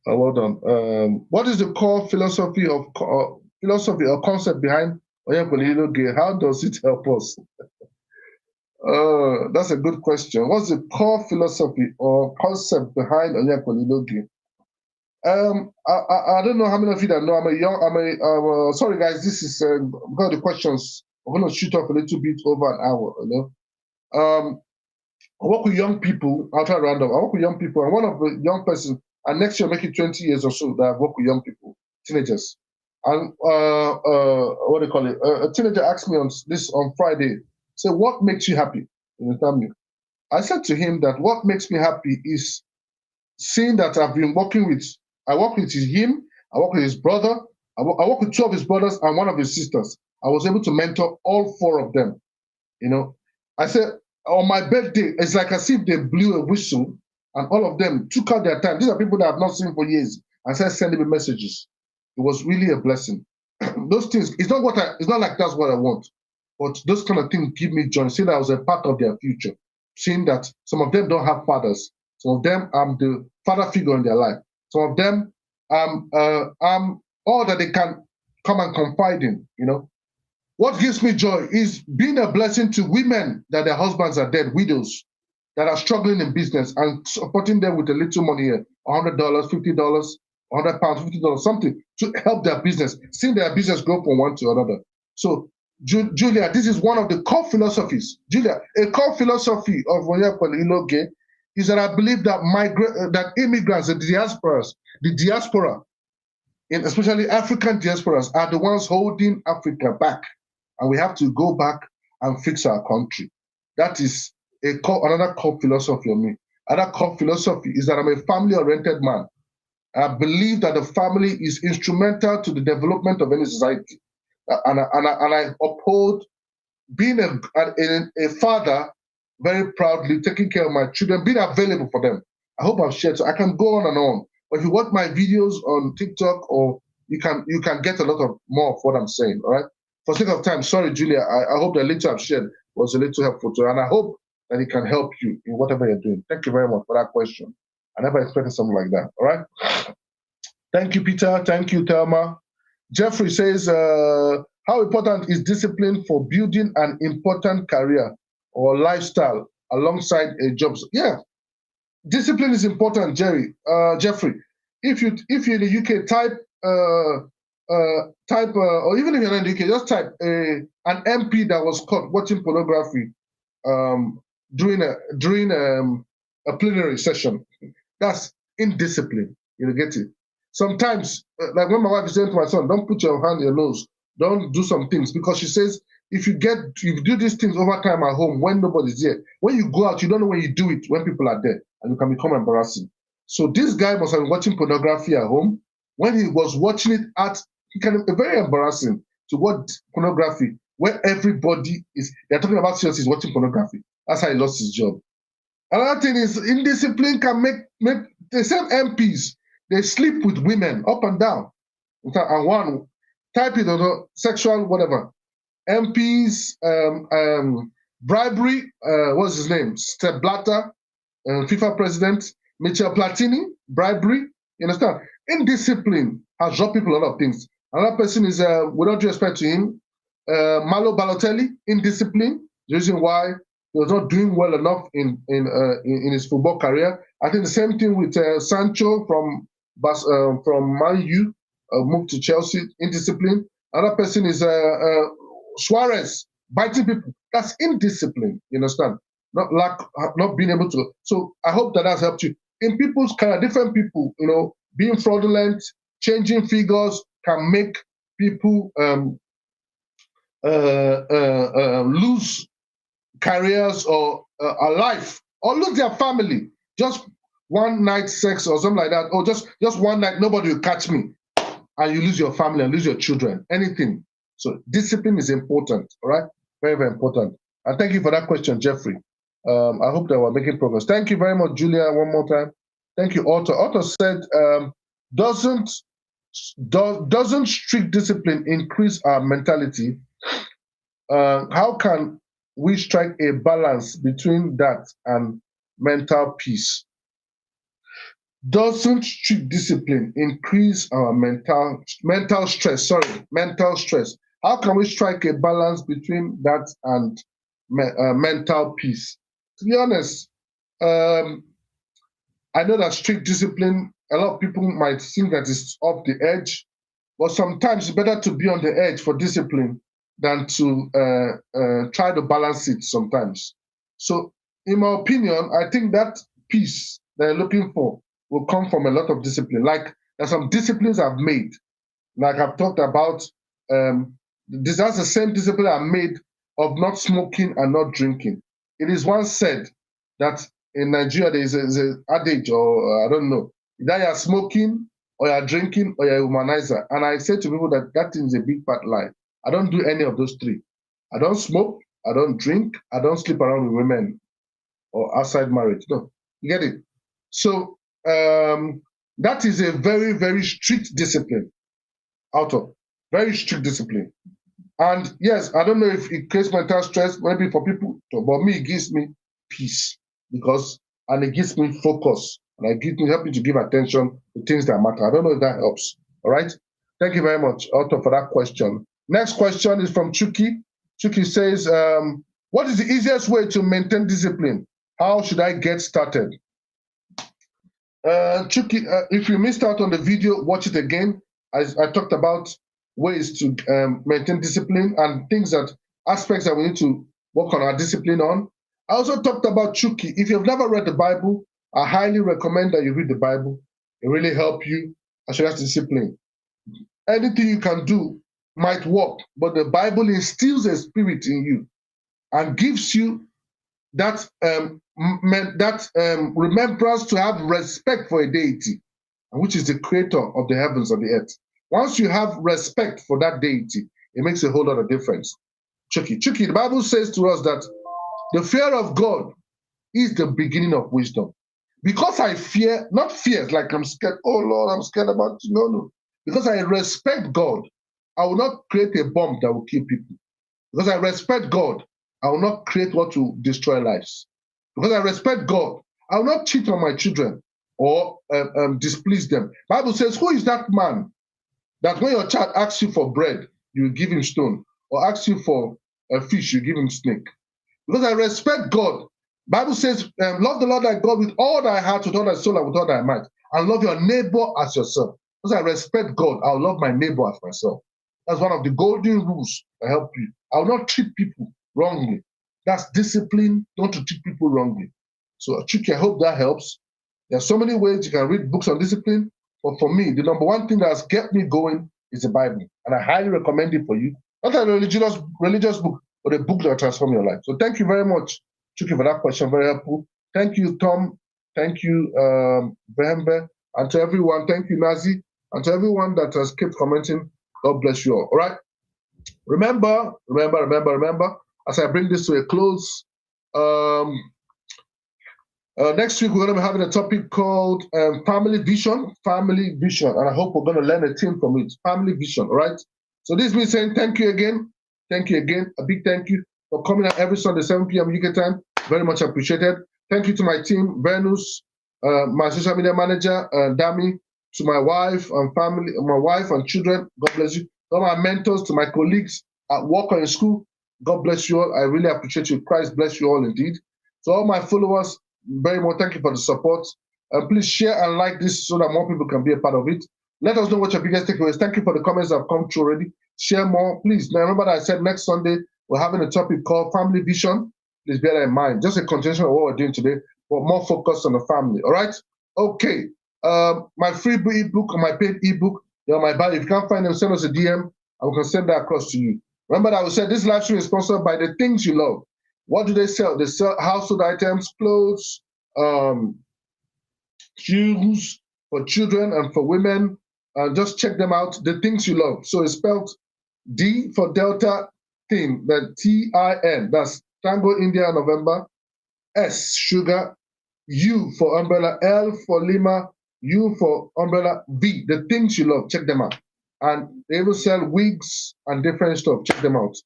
Well done. What is the core philosophy or concept behind OnyekweluILOGE? How does it help us? That's a good question. What's the core philosophy or concept behind OnyekweluILOGE? I don't know how many of you that know. Sorry guys, this is because the questions. I'm going to shoot off a little bit over an hour. I work with young people. I'll try random. I work with young people, and one of the young person, and next year making 20 years or so that I work with young people, teenagers. And what do you call it? A teenager asked me on Friday, say, what makes you happy in the family? I said to him that what makes me happy is seeing that I've been working with, I work with him, I work with his brother, I work with 2 of his brothers and 1 of his sisters. I was able to mentor all 4 of them. I said, on my birthday, it's like as if they blew a whistle and all of them took out their time. These are people that I've not seen for years and started sending me messages. It was really a blessing. Those things, it's not like that's what I want, but those kind of things give me joy. Seeing that I was a part of their future, seeing that some of them don't have fathers, some of them I'm the father figure in their life, some of them I'm all that they can come and confide in. What gives me joy is being a blessing to women that their husbands are dead, widows that are struggling in business and supporting them with a little money here, $100, $50, £100, $50, something to help their business, seeing their business grow from one to another. So, Julia, this is one of the core philosophies. Julia, a core philosophy of OnyekweluILOGE is that I believe that that immigrants, the diaspora, especially African diasporas, are the ones holding Africa back. And we have to go back and fix our country. That is another core philosophy of me. Another core philosophy is that I'm a family-oriented man. I believe that the family is instrumental to the development of any society. And I uphold being a father very proudly, taking care of my children, being available for them. I hope I've shared. So I can go on and on. But if you watch my videos on TikTok, or you can get a lot of more of what I'm saying. All right. For sake of time, sorry, Julia. I hope the little I've shared was a little helpful to you, and I hope that it can help you in whatever you're doing. Thank you very much for that question. I never expected something like that. All right. Thank you, Peter. Thank you, Thelma. Jeffrey says, how important is discipline for building an important career or lifestyle alongside a job? Yeah, discipline is important, Jeffrey. If you're in the UK, type or even if you're not in the UK, just type an MP that was caught watching pornography during a plenary session. That's indiscipline. You get it. Sometimes, like when my wife is saying to my son, don't put your hand in your nose, don't do some things, because she says, if you do these things over time at home when nobody's there, when you go out, you don't know when you do it when people are there, and you can become embarrassing. So this guy must have been watching pornography at home. When he was watching it he can be very embarrassing to watch pornography where everybody they're talking about seriously is watching pornography. That's how he lost his job. Another thing is indiscipline can make the same MPs, they sleep with women up and down. And one, type it on sexual whatever. MPs, bribery, what's his name? Step Blatter, FIFA president, Michel Platini, bribery. You understand? Indiscipline has dropped people a lot of things. Another person is, without due respect to him, Malo Balotelli, indiscipline. The reason why he was not doing well enough in his football career. I think the same thing with Sancho from Man U, moved to Chelsea, indiscipline. Another person is Suarez, biting people. That's indiscipline. You understand? Not being able to. So I hope that has helped you. In people's career, different people, being fraudulent, changing figures can make people lose careers or a life, or lose their family. Just one night sex or something like that, or just one night, nobody will catch me, and you lose your family and lose your children, anything. So discipline is important, all right? Very, very important. And thank you for that question, Jeffrey. I hope that we're making progress. Thank you very much, Julia, one more time. Thank you, Otto. Otto said, doesn't strict discipline increase our mentality? How can we strike a balance between that and mental peace? Doesn't strict discipline increase our mental stress? Mental stress. How can we strike a balance between that and mental peace? To be honest, I know that strict discipline, a lot of people might think that it's off the edge, but sometimes it's better to be on the edge for discipline than to try to balance it sometimes. So in my opinion, I think that peace they're looking for will come from a lot of discipline. Like there's some disciplines I've made, like I've talked about, that's the same discipline I made of not smoking and not drinking. It is once said that in Nigeria there is an adage, or I don't know, either you're smoking or you're drinking or you're a womanizer. And I say to people that that is a big fat lie. I don't do any of those three. I don't smoke, I don't drink, I don't sleep around with women or outside marriage. No, you get it? So that is a very, very strict discipline. Very strict discipline. And yes, I don't know if it creates mental stress, maybe for people, but me, it gives me peace and it gives me focus, and it gives me help me to give attention to things that matter. I don't know if that helps. All right. Thank you very much, Otto, for that question. Next question is from Chuki. Chuki says, what is the easiest way to maintain discipline? How should I get started? Chuki, if you missed out on the video, watch it again. I talked about ways to maintain discipline and aspects that we need to work on our discipline on. I also talked about Chuki. If you've never read the Bible, I highly recommend that you read the Bible. It really helps you as regards discipline. Anything you can do might work, but the Bible instills a spirit in you and gives you that remembrance to have respect for a deity, which is the creator of the heavens and the earth. Once you have respect for that deity, it makes a whole lot of difference. Chuki, the Bible says to us that the fear of God is the beginning of wisdom. Because I fear, not fear, like I'm scared, oh Lord, I'm scared about you. No. Because I respect God, I will not create a bomb that will kill people. Because I respect God, I will not create what will destroy lives. Because I respect God, I will not cheat on my children or displease them. Bible says, who is that man that when your child asks you for bread, you will give him stone, or asks you for a fish, you give him snake? Because I respect God. Bible says, love the Lord thy God with all thy heart, with all thy soul, and with all thy might, and love your neighbor as yourself. Because I respect God, I'll love my neighbor as myself. That's one of the golden rules that help you. I will not treat people wrongly. That's discipline, not to treat people wrongly. So, Chuki, I hope that helps. There are so many ways you can read books on discipline. But for me, the number one thing that has kept me going is the Bible. And I highly recommend it for you. Not a religious book, but a book that will transform your life. So thank you very much, Chuki, for that question. Very helpful. Thank you, Tom. Thank you, Behembe. And to everyone, thank you, Nazi. And to everyone that has kept commenting, God bless you all. All right. Remember, as I bring this to a close, next week, we're going to be having a topic called Family Vision. And I hope we're going to learn a thing from it. Family Vision, all right? So this is me saying thank you again. Thank you again. A big thank you for coming out every Sunday, 7 p.m. UK time. Very much appreciated. Thank you to my team, Venus, my social media manager, Dami, to my wife and family, my wife and children. God bless you. To all my mentors, to my colleagues at work or in school. God bless you all. I really appreciate you. Christ bless you all indeed. To all my followers, very much thank you for the support. Please share and like this so that more people can be a part of it. Let us know what your biggest takeaways. Thank you for the comments that have come through already. Share more, please. Now remember that I said next Sunday we're having a topic called Family Vision. Please bear that in mind. Just a continuation of what we're doing today, but more focused on the family. All right? Okay. My free ebook or my paid ebook, they're on my bio. If you can't find them, send us a DM and we can send that across to you. Remember that we said this live stream is sponsored by The Things You Love. What do they sell? They sell household items, clothes, shoes for children and for women. Just check them out. The Things You Love. So it's spelled D for Delta, Thing, then T-I-N. That's Tango, India, November. S, sugar. U for umbrella. L for Lima. U for umbrella. V, The Things You Love. Check them out. And they will sell wigs and different stuff. Check them out.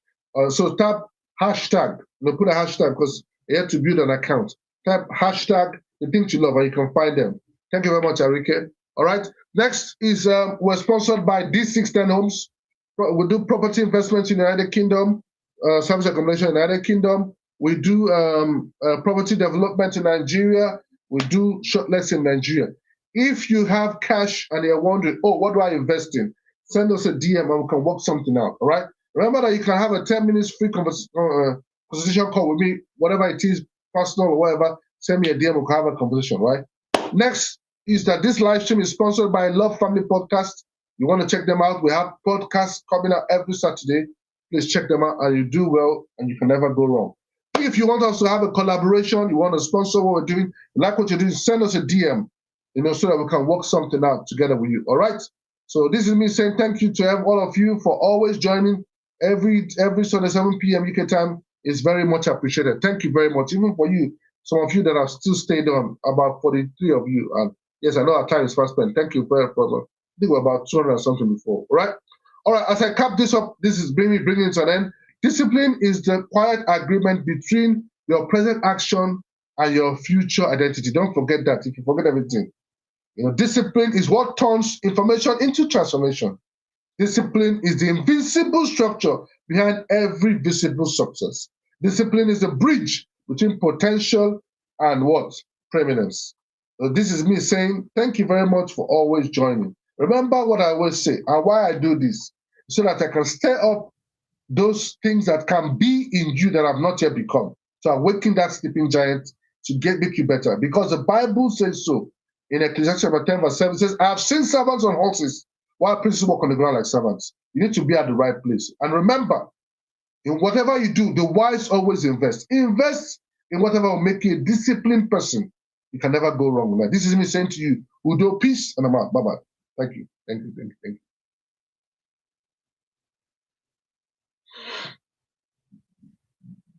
So tap hashtag. Put a hashtag because you have to build an account. Type hashtag The Things You Love and you can find them. Thank you very much, Arike. All right. Next is we're sponsored by D610 Homes. We do property investments in the United Kingdom, service accommodation in the United Kingdom. We do property development in Nigeria. We do shortlets in Nigeria. If you have cash and you're wondering, oh, what do I invest in? Send us a DM and we can work something out. All right. Remember that you can have a 10 minutes free conversation call with me, whatever it is, personal or whatever. Send me a DM, we can have a conversation, right? Next is that this live stream is sponsored by Love Family Podcast. You want to check them out. We have podcasts coming out every Saturday. Please check them out and you do well and you can never go wrong. If you want us to have a collaboration, you want to sponsor what we're doing, you like what you're doing, send us a DM, so that we can work something out together with you. All right? So this is me saying thank you to all of you for always joining every Sunday, 7 p.m. UK time. It's very much appreciated. Thank you very much. Even for you, some of you that have still stayed on, about 43 of you. And yes, I know our time is fast spent. Thank you very much. I think we're about 200 and something before. All right? All right, as I cap this up, this is bringing it to an end. Discipline is the quiet agreement between your present action and your future identity. Don't forget that. If you forget everything, discipline is what turns information into transformation. Discipline is the invisible structure behind every visible success. Discipline is the bridge between potential and what? Preeminence. So this is me saying thank you very much for always joining. Remember what I always say and why I do this, so that I can stir up those things that can be in you that have not yet become. So awaken that sleeping giant to make you better. Because the Bible says so. In Ecclesiastes chapter 10, verse 7, it says, I have seen servants on horses, while princes walk on the ground like servants. You need to be at the right place. And remember, in whatever you do, the wise always invest. Invest in whatever will make you a disciplined person. You can never go wrong with that. This is me saying to you, Udo, peace, and I'm out. Bye-bye. Thank you. Thank you. Thank you. Thank you.